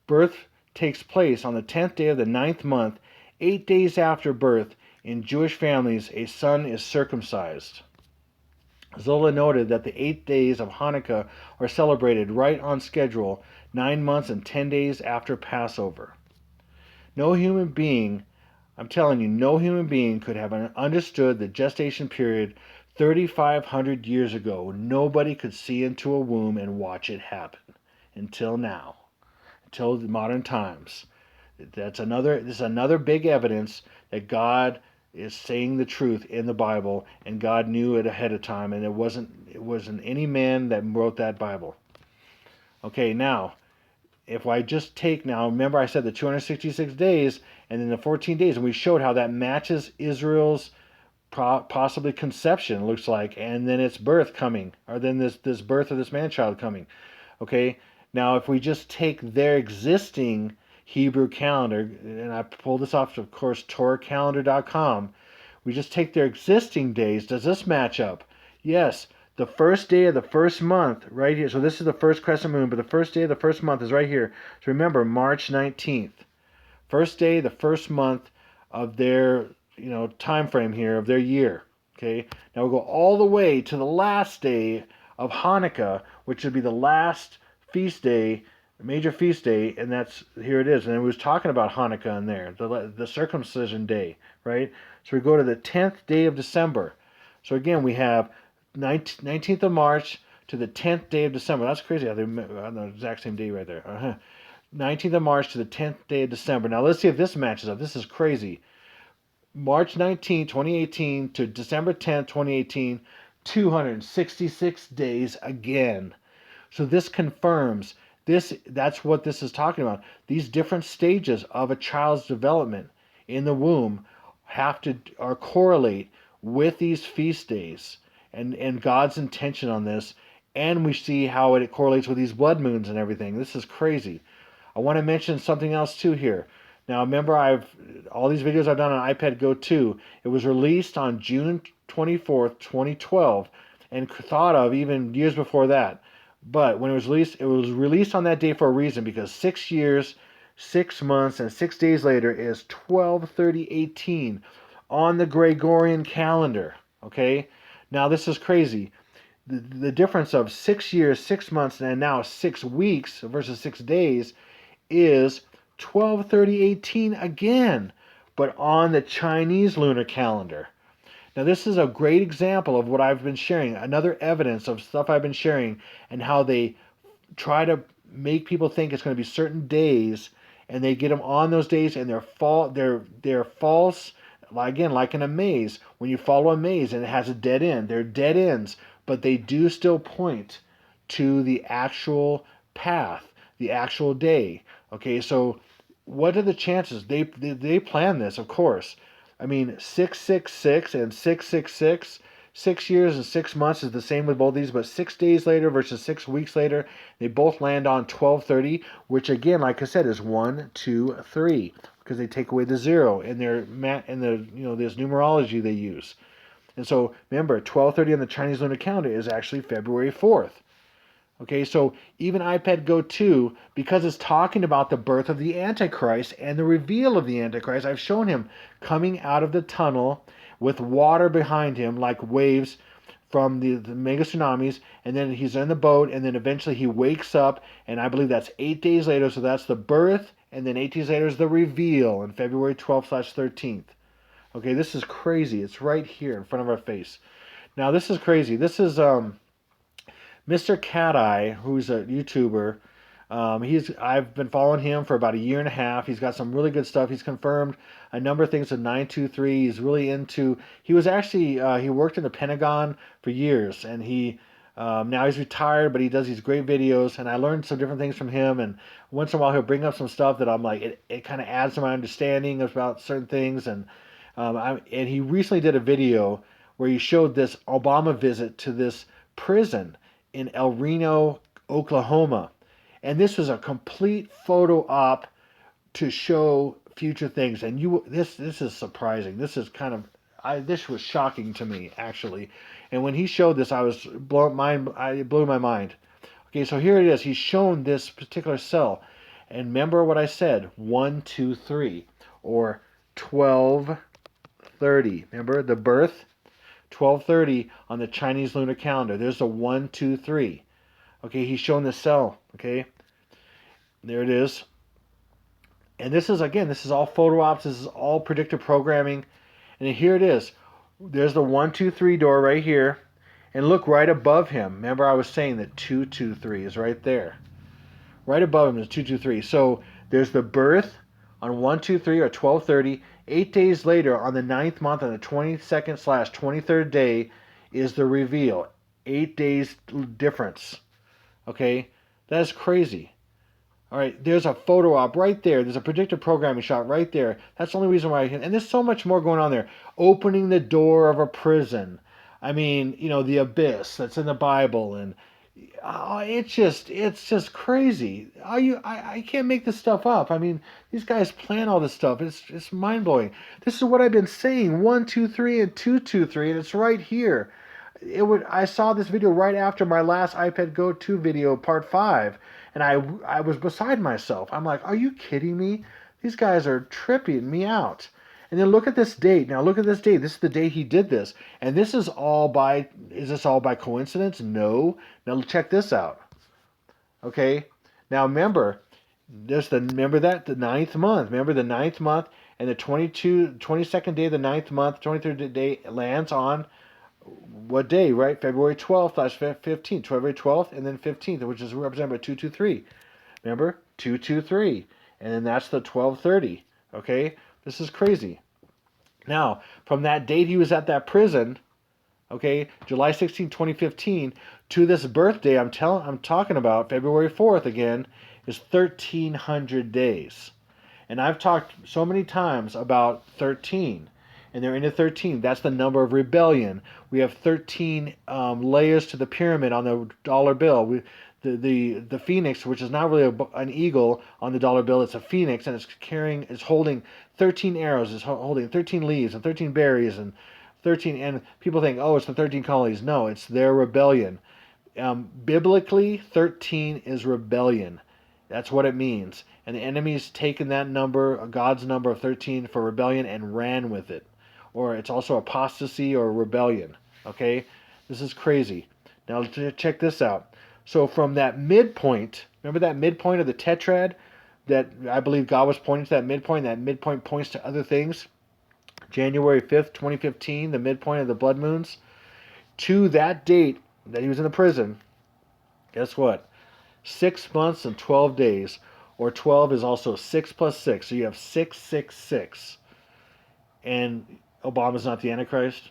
Birth takes place on the 10th day of the 9th month. 8 days after birth, in Jewish families, a son is circumcised. Zola noted that the 8 days of Hanukkah are celebrated right on schedule, 9 months and 10 days after Passover. No human being, I'm telling you, no human being could have understood the gestation period 3,500 years ago. Nobody could see into a womb and watch it happen until now, until modern times. This is another big evidence that God is saying the truth in the Bible, and God knew it ahead of time, and it wasn't any man that wrote that Bible. Okay, now, if I just take now, remember I said the 266 days and then the 14 days, and we showed how that matches Israel's possibly conception, looks like, and then its birth coming, or then this birth of this man-child coming. Okay, now if we just take their existing Hebrew calendar, and I pulled this off, of course, TorahCalendar.com. We just take their existing days. Does this match up? Yes. The first day of the first month, right here. So this is the first crescent moon, but the first day of the first month is right here. So remember, March 19th. First day, the first month of their, time frame here, of their year. Okay. Now we'll go all the way to the last day of Hanukkah, which would be the last feast day, major feast day, and that's, here it is. And we was talking about Hanukkah in there, the circumcision day, right? So we go to the 10th day of December. So again, we have 19th of March to the 10th day of December. That's crazy how they're on the exact same day right there. 19th of March to the 10th day of December. Now let's see if this matches up. This is crazy. March 19, 2018 to December 10, 2018, 266 days again. So this confirms that's what this is talking about. These different stages of a child's development in the womb have to or correlate with these feast days and God's intention on this. And we see how it correlates with these blood moons and everything. This is crazy. I want to mention something else too here. Now remember, all these videos I've done on iPad Go 2. It was released on June 24th, 2012, and thought of even years before that. But when it was released on that day for a reason, because 6 years, 6 months, and 6 days later is 12/30/18 on the Gregorian calendar. Okay? Now this is crazy. The difference of 6 years, 6 months, and now 6 weeks versus 6 days is 12/30/18 again, but on the Chinese lunar calendar. Now, this is a great example of what I've been sharing, another evidence of stuff I've been sharing, and how they try to make people think it's going to be certain days, and they get them on those days, and they're false. Again, like in a maze, when you follow a maze and it has a dead end, they're dead ends, but they do still point to the actual path, the actual day. Okay, so what are the chances? They plan this, of course. I mean, 666 and 666, 6 years and 6 months is the same with both these, but 6 days later versus 6 weeks later, they both land on 12/30, which again, like I said, is 1, 2, 3, because they take away the 0 in this numerology they use. And so remember, 12/30 on the Chinese lunar calendar is actually February 4th. Okay, so even iPad Go 2, because it's talking about the birth of the Antichrist and the reveal of the Antichrist, I've shown him coming out of the tunnel with water behind him like waves from the mega tsunamis, and then he's in the boat, and then eventually he wakes up, and I believe that's 8 days later, so that's the birth, and then 8 days later is the reveal on February 12/13th. Okay, this is crazy. It's right here in front of our face. Now, this is crazy. This is MrCati, who's a YouTuber. I've been following him for about a year and a half. He's got some really good stuff. He's confirmed a number of things with 923. He's really into. He was actually he worked in the Pentagon for years, and now he's retired, but he does these great videos. And I learned some different things from him. And once in a while, he'll bring up some stuff that I'm like, it kind of adds to my understanding about certain things. And and he recently did a video where he showed this Obama visit to this prison in El Reno, Oklahoma. And this was a complete photo op to show future things. And this is surprising. This is this was shocking to me, actually. And when he showed this, it blew my mind. Okay, so here it is. He's shown this particular cell. And remember what I said, 1, 2, 3, or 12/30. Remember the birth? 12/30 on the Chinese lunar calendar. There's a 1, 2, 3. Okay, he's shown the cell. Okay, there it is. And this is all photo ops. This is all predictive programming. And here it is. There's the 1, 2, 3 door right here. And look right above him. Remember I was saying that 2, 2, 3 is right there. Right above him is 2, 2, 3. So there's the birth on 1, 2, 3 or 12/30. 8 days later, on the 9th month, on the 22nd/23rd day, is the reveal. 8 days difference. Okay? That is crazy. All right, there's a photo op right there. There's a predictive programming shot right there. That's the only reason why and there's so much more going on there. Opening the door of a prison. I mean, the abyss that's in the Bible, and it's just crazy. I can't make this stuff up. I mean, these guys plan all this stuff. It's mind blowing. This is what I've been saying. 1, 2, 3, and 2, 2, 3, and it's right here. I saw this video right after my last iPad Go 2 video, part 5, and I was beside myself. I'm like, are you kidding me? These guys are tripping me out. And then look at this date. Now look at this date. This is the day he did this. And is this all by coincidence? No. Now check this out. Okay? Now remember the 9th month. Remember the 9th month and the 22nd day of the 9th month, 23rd day lands on what day, right? February 12th/15th. February 12th and then 15th, which is represented by 223. Remember? 223. And then that's the 12/30. Okay? This is crazy. Now, from that date he was at that prison, okay, July 16, 2015, to this birthday I'm talking about, February 4th again, is 1,300 days. And I've talked so many times about 13, and they're into 13. That's the number of rebellion. We have 13 layers to the pyramid on the dollar bill. The phoenix, which is not really an eagle on the dollar bill, it's a phoenix, and it's holding 13 arrows, it's holding 13 leaves and 13 berries and 13. And people think, oh, it's the 13 colonies. No, it's their rebellion. Biblically, 13 is rebellion. That's what it means. And the enemy's taken that number, God's number of 13 for rebellion, and ran with it. Or it's also apostasy or rebellion. Okay? This is crazy. Now check this out. So from that midpoint, remember that midpoint of the tetrad? That I believe God was pointing to that midpoint points to other things. January 5th, 2015, the midpoint of the blood moons. To that date that he was in the prison, guess what? 6 months and 12 days, or 12 is also 6 plus 6, so you have 666. And Obama's not the Antichrist?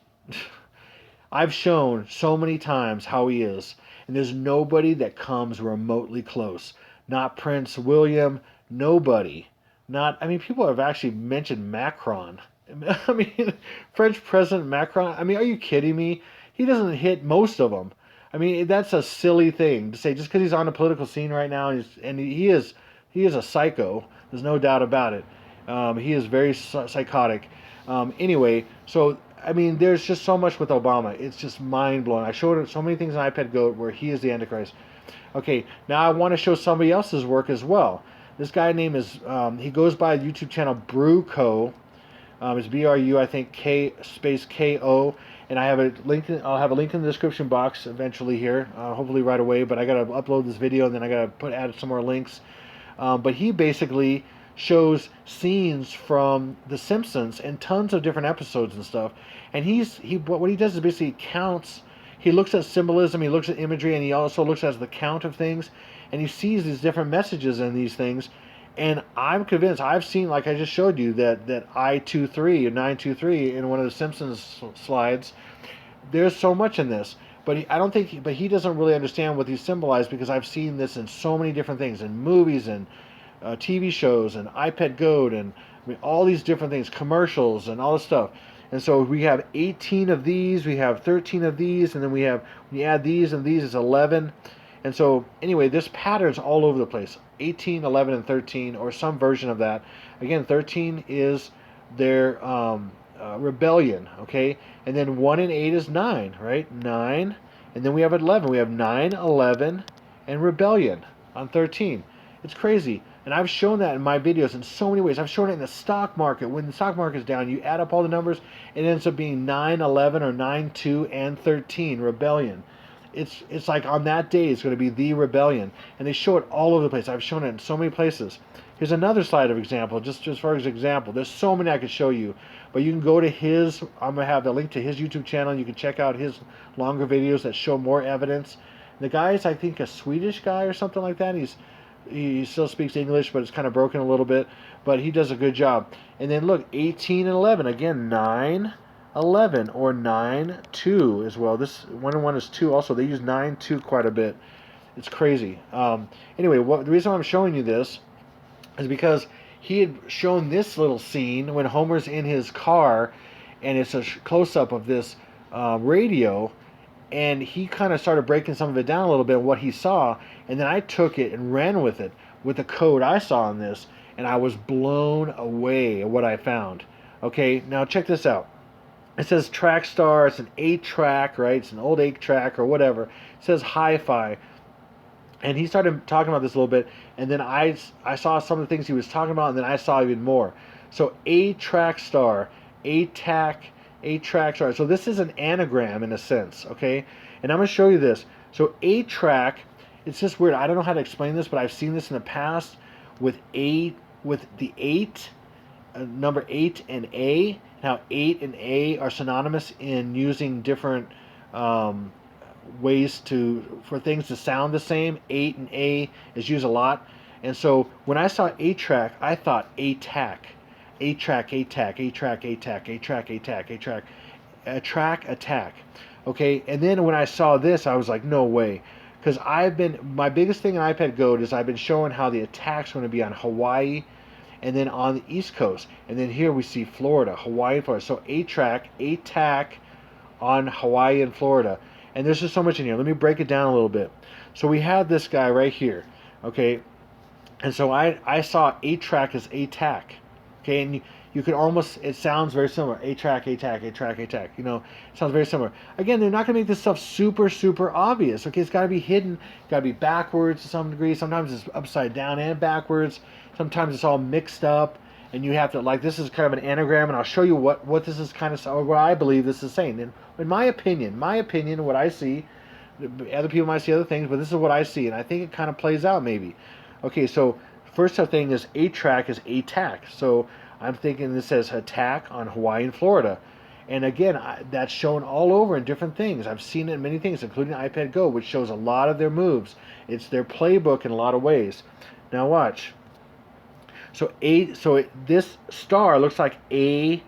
I've shown so many times how he is, and there's nobody that comes remotely close. Not Prince William, nobody. I mean, people have actually mentioned Macron. I mean, French President Macron, I mean, are you kidding me? He doesn't hit most of them. I mean, that's a silly thing to say just because he's on the political scene right now, and he is a psycho. There's no doubt about it. He is very psychotic. Anyway, so I mean, there's just so much with Obama. It's just mind blowing. I showed so many things on iPad where he is the Antichrist. Okay, now I want to show somebody else's work as well. This guy name is he goes by the YouTube channel Bru Ko. It's BRU, I think, K_KO. And I have a link. I'll have a link in the description box eventually here, hopefully right away. But I gotta upload this video and then I gotta add some more links. But he basically shows scenes from The Simpsons and tons of different episodes and stuff. And what he does is basically counts. He looks at symbolism, he looks at imagery, and he also looks at the count of things. And he sees these different messages in these things. And I'm convinced, I've seen, like I just showed you, that I23 or 923 in one of the Simpsons slides. There's so much in this. But he doesn't really understand what these symbolize, because I've seen this in so many different things, in movies and TV shows and iPad Goat and I mean, all these different things, commercials and all this stuff. And so we have 18 of these, we have 13 of these, and then when you add these and these, it's 11. And so, anyway, this pattern's all over the place. 18, 11, and 13, or some version of that. Again, 13 is their rebellion, okay? And then 1 and 8 is 9, right? 9. And then we have 11. We have 9, 11, and rebellion on 13. It's crazy. And I've shown that in my videos in so many ways. I've shown it in the stock market. When the stock market's down, you add up all the numbers, it ends up being 9, 11, or 9, 2, and 13, rebellion. It's like on that day it's going to be the rebellion, and they show it all over the place. I've shown it in so many places. Here's another slide of example, just as far as example. There's so many I could show you, but you can go to I'm going to have the link to his YouTube channel. You can check out his longer videos that show more evidence. The guy is, I think, a Swedish guy or something like that. He still speaks English, but it's kind of broken a little bit, but he does a good job. And then look, 18 and 11, again, 9, 11, or 9, 2 as well. This 1 and 1 is 2 also. They use 9, 2 quite a bit. It's crazy. Anyway, the reason why I'm showing you this is because he had shown this little scene when Homer's in his car, and it's a close-up of this radio, and he kind of started breaking some of it down a little bit, what he saw, and then I took it and ran with it, with the code I saw in this, and I was blown away at what I found. Okay, now check this out. It says track star, it's an 8-track, right? It's an old 8-track or whatever. It says hi-fi. And he started talking about this a little bit, and then I saw some of the things he was talking about, and then I saw even more. So 8-track star, 8-track star. So this is an anagram in a sense, okay? And I'm going to show you this. So 8-track, it's just weird. I don't know how to explain this, but I've seen this in the past with the 8, number 8 and A. How 8 and A are synonymous in using different ways for things to sound the same. 8 and A is used a lot. And so when I saw 8-track, I thought ATAC. 8-track, ATAC, 8-track, ATAC, 8-track, ATAC, 8-track, track, attack. Okay, and then when I saw this, I was like, no way. Because my biggest thing in iPad Goat is I've been showing how the attack's going to be on Hawaii and then on the East Coast. And then here we see Florida, Hawaii, and Florida. So ATAC on Hawaii and Florida. And there's just so much in here. Let me break it down a little bit. So we have this guy right here, okay? And so I saw ATRAC as ATAC, okay? And you could almost, it sounds very similar. ATRAC, ATAC, ATRAC, ATAC, you know, it sounds very similar. Again, they're not going to make this stuff super, super obvious, okay? It's got to be hidden, got to be backwards to some degree. Sometimes it's upside down and backwards. Sometimes it's all mixed up. And you have to, like, this is kind of an anagram, and I'll show you what this is kind of, or what I believe this is saying. And in my opinion, what I see, other people might see other things, but this is what I see, and I think it kind of plays out maybe. Okay, so first thing is ATRAC is ATAC. So I'm thinking this says attack on Hawaii and Florida. And again, that's shown all over in different things. I've seen it in many things, including iPad Go, which shows a lot of their moves. It's their playbook in a lot of ways. Now watch. So this star looks like an A,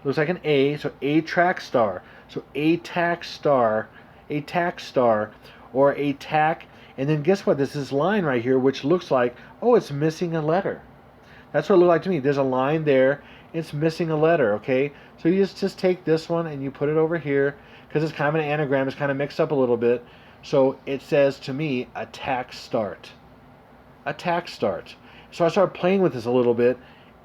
so ATRAC star. So ATAC star, or ATAC, and then guess what? There's this line right here which looks like, oh, it's missing a letter. That's what it looked like to me. There's a line there, it's missing a letter, okay? So you just take this one and you put it over here, because it's kind of an anagram, it's kind of mixed up a little bit. So it says to me, attack start. Attack start. So I started playing with this a little bit,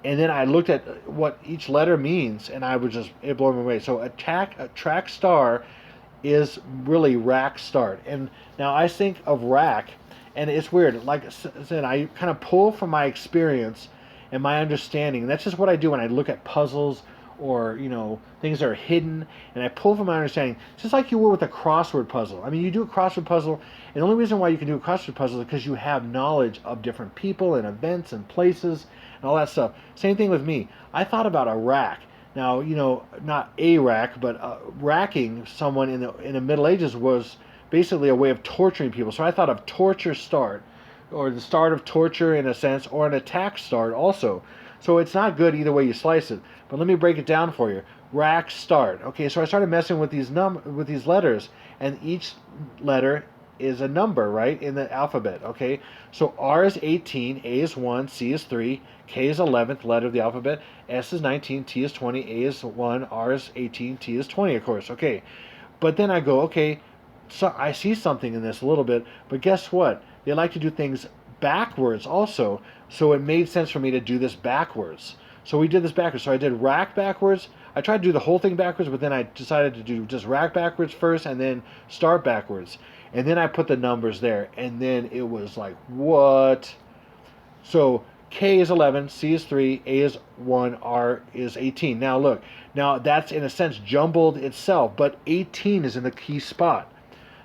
and then I looked at what each letter means, and it blew me away. So attack star is really rack start. And now I think of rack, and it's weird. Like I said, I kind of pull from my experience and my understanding. And that's just what I do when I look at puzzles or, you know, things that are hidden, and I pull from my understanding, just like you would with a crossword puzzle. I mean, you do a crossword puzzle, and the only reason why you can do a crossword puzzle is because you have knowledge of different people and events and places and all that stuff. Same thing with me. I thought about a rack. Now, you know, not a rack, but racking someone in the Middle Ages was basically a way of torturing people. So I thought of torture start, or the start of torture in a sense, or an attack start also. So it's not good either way you slice it. But let me break it down for you. Rack start. Okay, so I started messing with these letters, and each letter is a number, right, in the alphabet. Okay, so R is 18, A is 1, C is 3, K is 11th letter of the alphabet, S is 19, T is 20, A is 1, R is 18, T is 20, of course. Okay, but then I go, okay, so I see something in this a little bit, but guess what? They like to do things backwards also, so it made sense for me to do this backwards. So we did this backwards. So I did rack backwards. I tried to do the whole thing backwards, but then I decided to do just rack backwards first and then start backwards. And then I put the numbers there, and then it was like, what? So K is 11, C is 3, A is 1, R is 18. Now look, now that's in a sense jumbled itself, but 18 is in the key spot.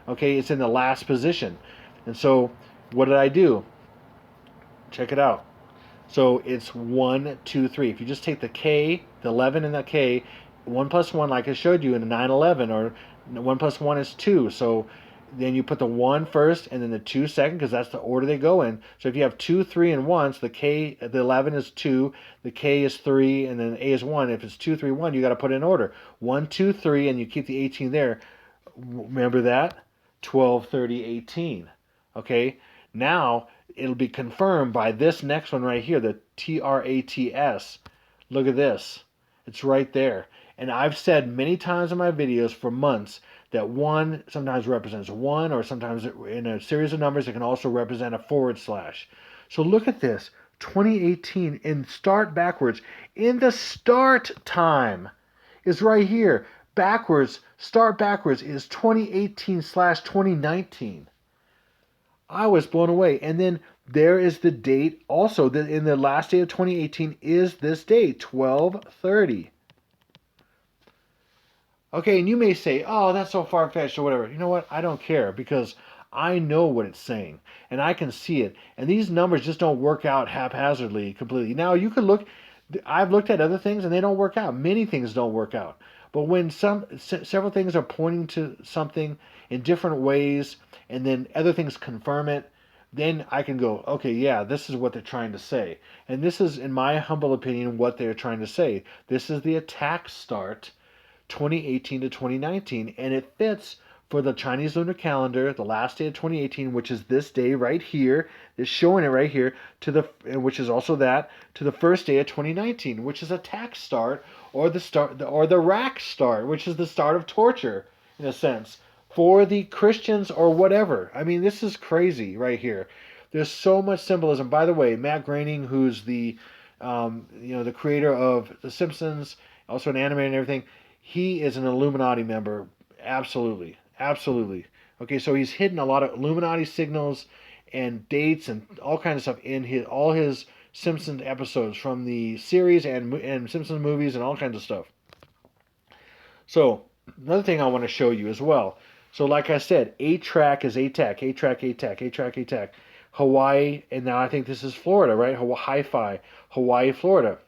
Okay, it's in the last position. And so what did I do? Check it out. So it's 1, 2, 3. If you just take the K, the 11 and the K, 1 plus 1, like I showed you in the 9/11, or 1 plus 1 is 2. So then you put the 1 first and then the 2 second, because that's the order they go in. So if you have 2, 3, and 1, so the 11 is 2, the K is 3, and then A is 1. If it's 2, 3, 1, you got to put it in order. 1, 2, 3, and you keep the 18 there. Remember that? 12, 30, 18. Okay? Now it'll be confirmed by this next one right here, the TRATS. Look at this. It's right there. And I've said many times in my videos for months that 1 sometimes represents 1, or sometimes in a series of numbers it can also represent a /. So look at this. 2018 in start backwards. In the start time is right here. Backwards, start backwards is 2018/2019. I was blown away. And then there is the date also. That in the last day of 2018 is this date, 12/30. Okay, and you may say, oh, that's so far-fetched or whatever. You know what? I don't care, because I know what it's saying, and I can see it. And these numbers just don't work out haphazardly completely. Now, you could look, I've looked at other things, and they don't work out. Many things don't work out. But when several things are pointing to something in different ways, and then other things confirm it, then I can go, okay, yeah, this is what they're trying to say. And this is, in my humble opinion, what they're trying to say. This is the attack start, 2018 to 2019, and it fits for the Chinese lunar calendar, the last day of 2018, which is this day right here, is showing it right here, which is also that, to the first day of 2019, which is a tax start, or the rack start, which is the start of torture, in a sense, for the Christians or whatever. I mean, this is crazy right here. There's so much symbolism. By the way, Matt Groening, who's the creator of The Simpsons, also an animator and everything, he is an Illuminati member. Absolutely. Absolutely. Okay, so he's hidden a lot of Illuminati signals and dates and all kinds of stuff in all his Simpsons episodes from the series and Simpsons movies and all kinds of stuff. So, another thing I want to show you as well. So, like I said, A-track is A-tack, A-track, A-tack, A-track, A-tack. Hawaii, and now I think this is Florida, right? Hi-Fi, Hawaii, Florida.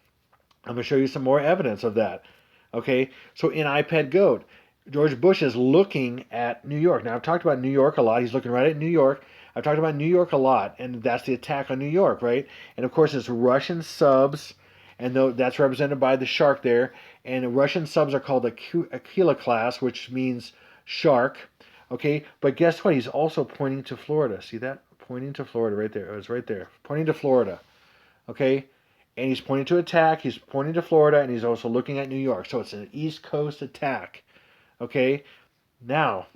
I'm going to show you some more evidence of that. Okay, so in iPad Goat, George Bush is looking at New York. Now, I've talked about New York a lot. He's looking right at New York. I've talked about New York a lot, and that's the attack on New York, right? And of course, it's Russian subs, and that's represented by the shark there. And Russian subs are called Aquila class, which means shark. Okay, but guess what? He's also pointing to Florida. See that? Pointing to Florida right there. It was right there. Pointing to Florida. Okay? And he's pointing to attack. He's pointing to Florida, and he's also looking at New York. So it's an East Coast attack. Okay? Now,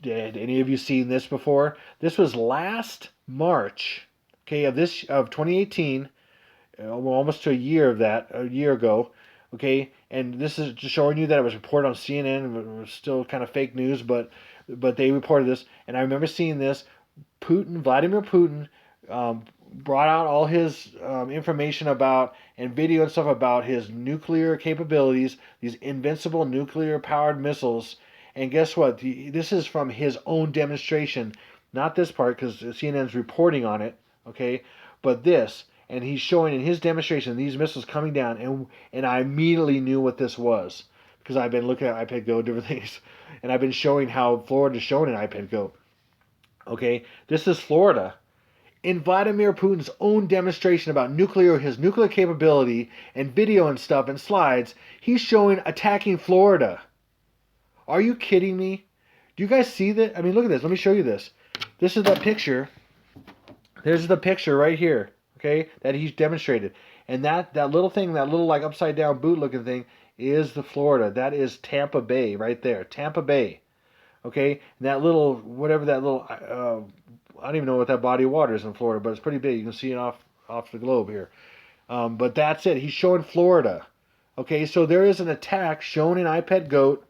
did any of you seen this before? This was last March, okay, of 2018, almost to a year ago, okay? And this is just showing you that it was reported on CNN. It was still kind of fake news, but they reported this. And I remember seeing this. Vladimir Putin, brought out all his information about and video and stuff about his nuclear capabilities, these invincible nuclear-powered missiles. And guess what? This is from his own demonstration, not this part because CNN's reporting on it, okay? But this, and he's showing in his demonstration these missiles coming down, and I immediately knew what this was because I've been looking at iPad Go, different things, and I've been showing how Florida is shown in iPad Go. Okay, this is Florida. In Vladimir Putin's own demonstration about his nuclear capability and video and stuff and slides, he's showing attacking Florida. Are you kidding me? Do you guys see that? I mean, look at this. Let me show you this. This is that picture. There's the picture right here, okay, that he's demonstrated. And that little thing, that little like upside down boot looking thing is the Florida. That is Tampa Bay right there. Tampa Bay. Okay? And that little, whatever that little, I don't even know what that body of water is in Florida, but it's pretty big. You can see it off the globe here. But that's it. He's showing Florida. Okay, so there is an attack shown in iPad Goat,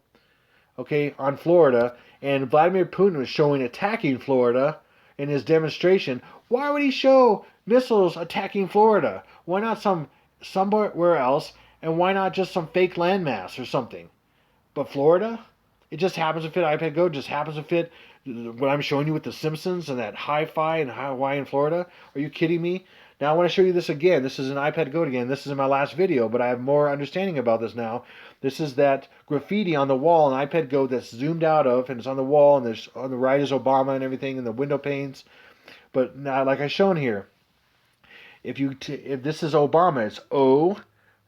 okay, on Florida, and Vladimir Putin was showing attacking Florida in his demonstration. Why would he show missiles attacking Florida? Why not somewhere else, and why not just some fake landmass or something? But Florida? It just happens to fit iPad Go. It just happens to fit what I'm showing you with The Simpsons and that Hi-Fi and Hawaii and Florida. Are you kidding me? Now I want to show you this again. This is an iPad Go again. This is in my last video, but I have more understanding about this now. This is that graffiti on the wall in iPad Go that's zoomed out of, and it's on the wall, and there's on the right is Obama and everything, and the window panes. But now, like I've shown here, if this is Obama, it's O.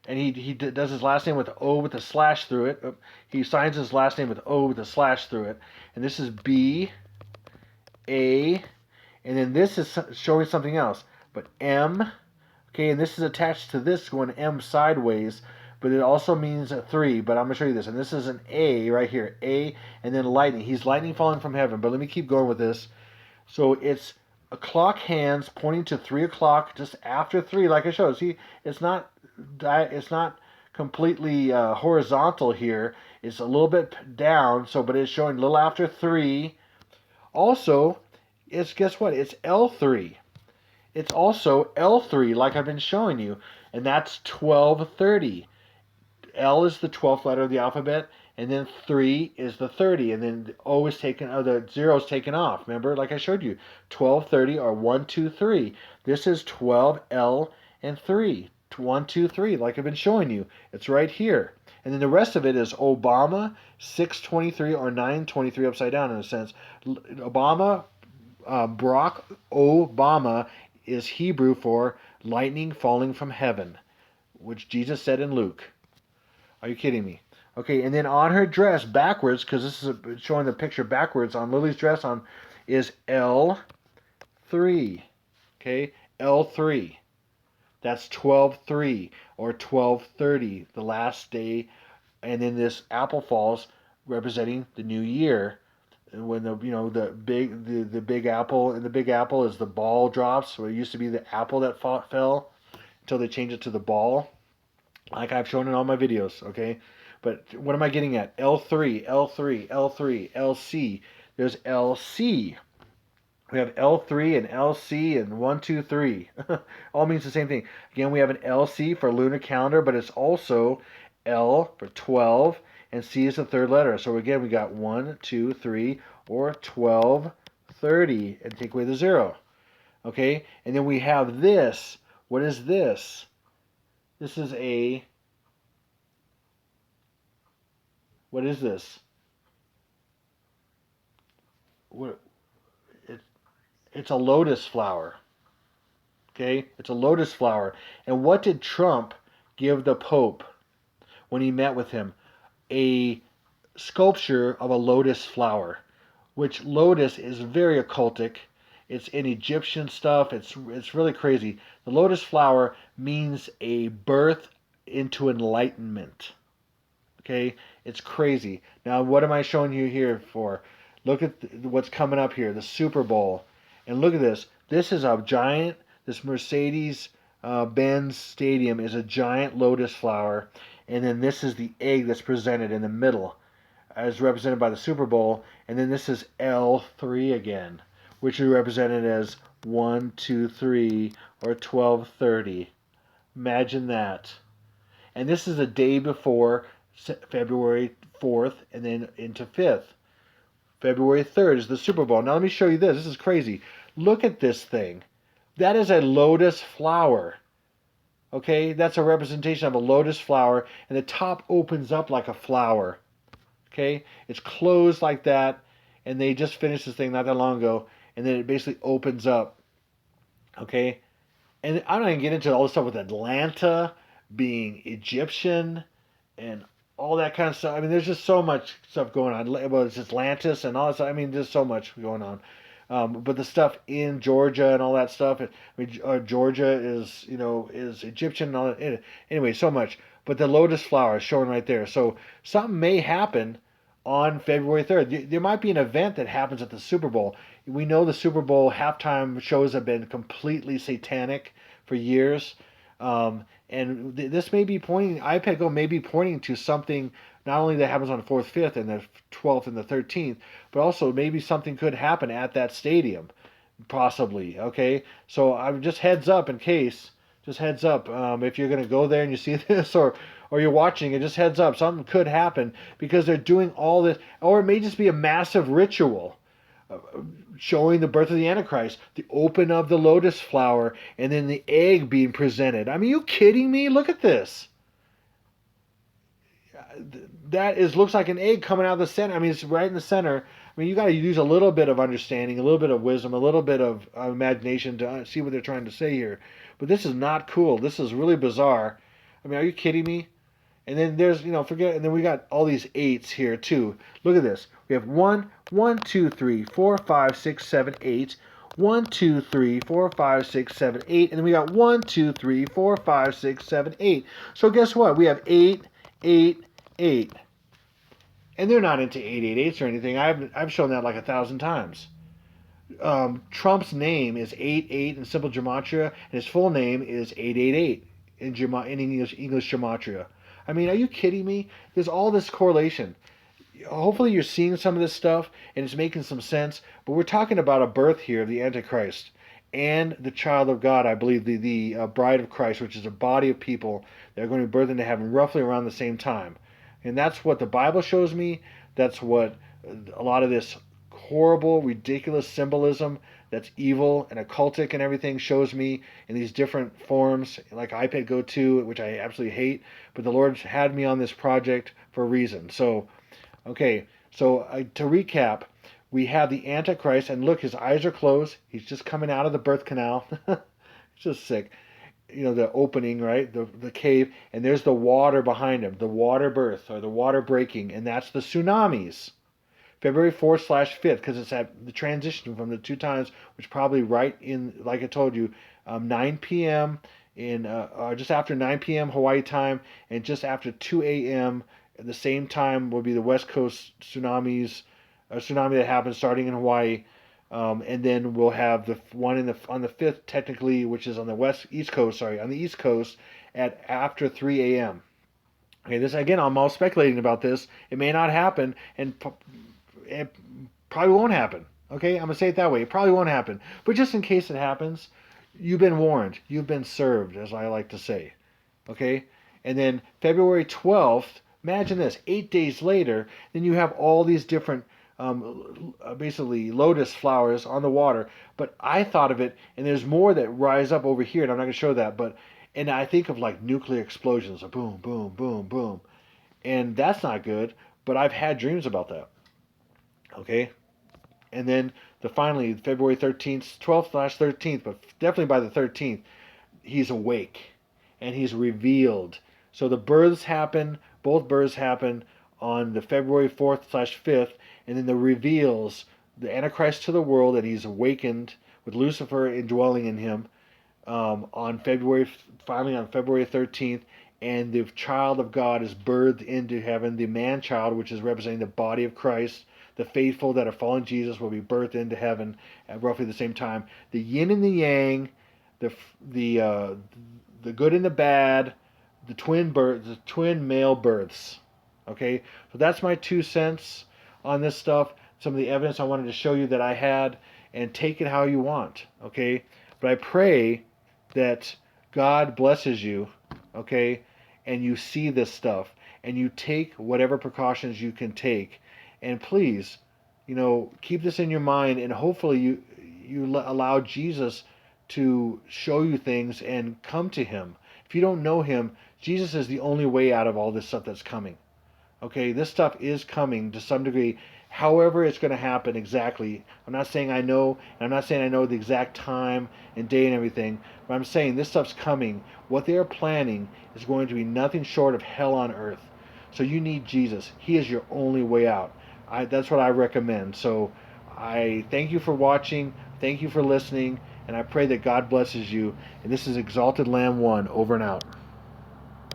And he does his last name with O with a slash through it. He signs his last name with O with a slash through it. And this is B, A, and then this is showing something else. But M, okay, and this is attached to this going M sideways, but it also means a 3. But I'm going to show you this. And this is an A right here. A, and then lightning. He's lightning falling from heaven. But let me keep going with this. So it's a clock hands pointing to 3 o'clock, just after 3, like I showed. See, it's not completely horizontal here. It's a little bit down, but it's showing a little after 3. Also, guess what? It's L3. It's also L3, like I've been showing you, and that's 12:30. L is the 12th letter of the alphabet, and then 3 is the 30, and then O is taken, the 0 is taken off. Remember, like I showed you, 12:30 or 1, 2, 3. This is 12 L and 3. 1, 2, 3, like I've been showing you. It's right here. And then the rest of it is Obama, 623 or 923 upside down in a sense. Obama, Barack Obama is Hebrew for lightning falling from heaven, which Jesus said in Luke. Are you kidding me? Okay, and then on her dress backwards, because this is showing the picture backwards on Lily's dress on, is L3. Okay, L3. That's 12/3 or 12/30, the last day, and then this apple falls, representing the new year. And when the big apple, and the big apple is the ball drops. So it used to be the apple that fell until they changed it to the ball, like I've shown in all my videos. Okay, but what am I getting at? L3, L3, L3, LC. There's LC. We have L3 and LC and 1, 2, 3. All means the same thing. Again, we have an LC for lunar calendar, but it's also L for 12, and C is the third letter. So again, we got 1, 2, 3, or 12, 30, and take away the 0. Okay, and then we have this. What is this? This is a, what is this? What, it's a lotus flower. Okay, it's a lotus flower. And what did Trump give the Pope when he met with him? A sculpture of a lotus flower, which lotus is very occultic. It's in Egyptian stuff. It's really crazy. The lotus flower means a birth into enlightenment. Okay, it's crazy. Now, what am I showing you here for? Look at what's coming up here, the Super Bowl, and look at this. This is a giant. This Mercedes Benz Stadium is a giant lotus flower, and then this is the egg that's presented in the middle, as represented by the Super Bowl, and then this is L3 again, which is represented as 1, 2, 3, or 12/30. Imagine that. And this is a day before February 4th and then into 5th. February 3rd is the Super Bowl. Now let me show you this. This is crazy. Look at this thing. That is a lotus flower. Okay, that's a representation of a lotus flower, and the top opens up like a flower. Okay, it's closed like that, and they just finished this thing not that long ago, and then it basically opens up. Okay, and I'm not even get into all this stuff with Atlanta being Egyptian and all that kind of stuff. I mean, there's just so much stuff going on. Well, it's Atlantis and all that stuff. I mean, there's so much going on. But the stuff in Georgia and all that stuff. I mean, Georgia is Egyptian and all that. Anyway, so much. But the lotus flower is showing right there. So something may happen on February 3rd. There might be an event that happens at the Super Bowl. We know the Super Bowl halftime shows have been completely satanic for years. And this may be pointing, iPad Go may be pointing to something not only that happens on the 4th, 5th, and the 12th and the 13th, but also maybe something could happen at that stadium, possibly. Okay, so I'm just heads up in case. Just heads up. If you're going to go there and you see this, or you're watching it, just heads up. Something could happen because they're doing all this, or it may just be a massive ritual showing the birth of the Antichrist, the open of the lotus flower, and then the egg being presented. I mean, you kidding me? Look at this. That looks like an egg coming out of the center. I mean, it's right in the center. I mean, you got to use a little bit of understanding, a little bit of wisdom, a little bit of imagination to see what they're trying to say here. But this is not cool. This is really bizarre. I mean, are you kidding me? And then there's, forget, and then we got all these 8s here too. Look at this. We have 1, 1, 2, 3, 4, 5, 6, 7, 8. 1, 2, 3, 4, 5, 6, 7, 8. And then we got 1, 2, 3, 4, 5, 6, 7, 8. So guess what? We have 8, 8, 8. And they're not into 888s or anything. I've shown that like 1,000 times. Trump's name is 88 in simple gematria, and his full name is 888 in English gematria. I mean, are you kidding me? There's all this correlation. Hopefully you're seeing some of this stuff and it's making some sense, but we're talking about a birth here of the Antichrist and the child of God, I believe, the bride of Christ, which is a body of people that are going to be birthed into heaven roughly around the same time. And that's what the Bible shows me. That's what a lot of this horrible, ridiculous symbolism that's evil and occultic and everything shows me in these different forms, like iPad Go 2, which I absolutely hate. But the Lord had me on this project for a reason. So, okay, so to recap, we have the Antichrist, and look, his eyes are closed. He's just coming out of the birth canal. It's just sick. the opening, right? The cave, and there's the water behind him, the water birth or the water breaking, and that's the tsunamis. February 4th/5th, because it's at the transition from the two times, which probably right in, like I told you, 9 p.m. in just after 9 p.m. Hawaii time, and just after 2 a.m. at the same time will be the West Coast tsunamis, a tsunami that happens starting in Hawaii, and then we'll have the one on the 5th technically, which is on the East Coast, sorry, on the East Coast at after 3 a.m. Okay, this again, I'm all speculating about this. It may not happen, and it probably won't happen. Okay, I'm gonna say it that way. It probably won't happen, but just in case it happens, you've been warned. You've been served, as I like to say. Okay, and then February 12th. Imagine this: 8 days later, then you have all these different, basically lotus flowers on the water. But I thought of it, and there's more that rise up over here, and I'm not gonna show that. But and I think of like nuclear explosions, a boom, boom, boom, boom, and that's not good. But I've had dreams about that. Okay, and then finally February 13th, 12th/13th, but definitely by the 13th, he's awake and he's revealed. So the births happen, both births happen on the February 4th/5th, and then the reveals the Antichrist to the world that he's awakened with Lucifer indwelling in him on finally on February 13th, and the child of God is birthed into heaven. The man child, which is representing the body of Christ, the faithful that are following Jesus, will be birthed into heaven at roughly the same time. The yin and the yang, the the uh, the good and the bad, the twin male births. Okay, so that's my 2 cents on this stuff. Some of the evidence I wanted to show you that I had, and take it how you want. Okay, but I pray that God blesses you, okay, and you see this stuff and you take whatever precautions you can take. And please, keep this in your mind, and hopefully you allow Jesus to show you things and come to him. If you don't know him, Jesus is the only way out of all this stuff that's coming. Okay, this stuff is coming to some degree. However, it's going to happen exactly. I'm not saying I know, and I'm not saying I know the exact time and day and everything, but I'm saying this stuff's coming. What they are planning is going to be nothing short of hell on earth. So you need Jesus. He is your only way out. That's what I recommend. So I thank you for watching. Thank you for listening, and I pray that God blesses you. And this is Exalted Lamb 1, over and out.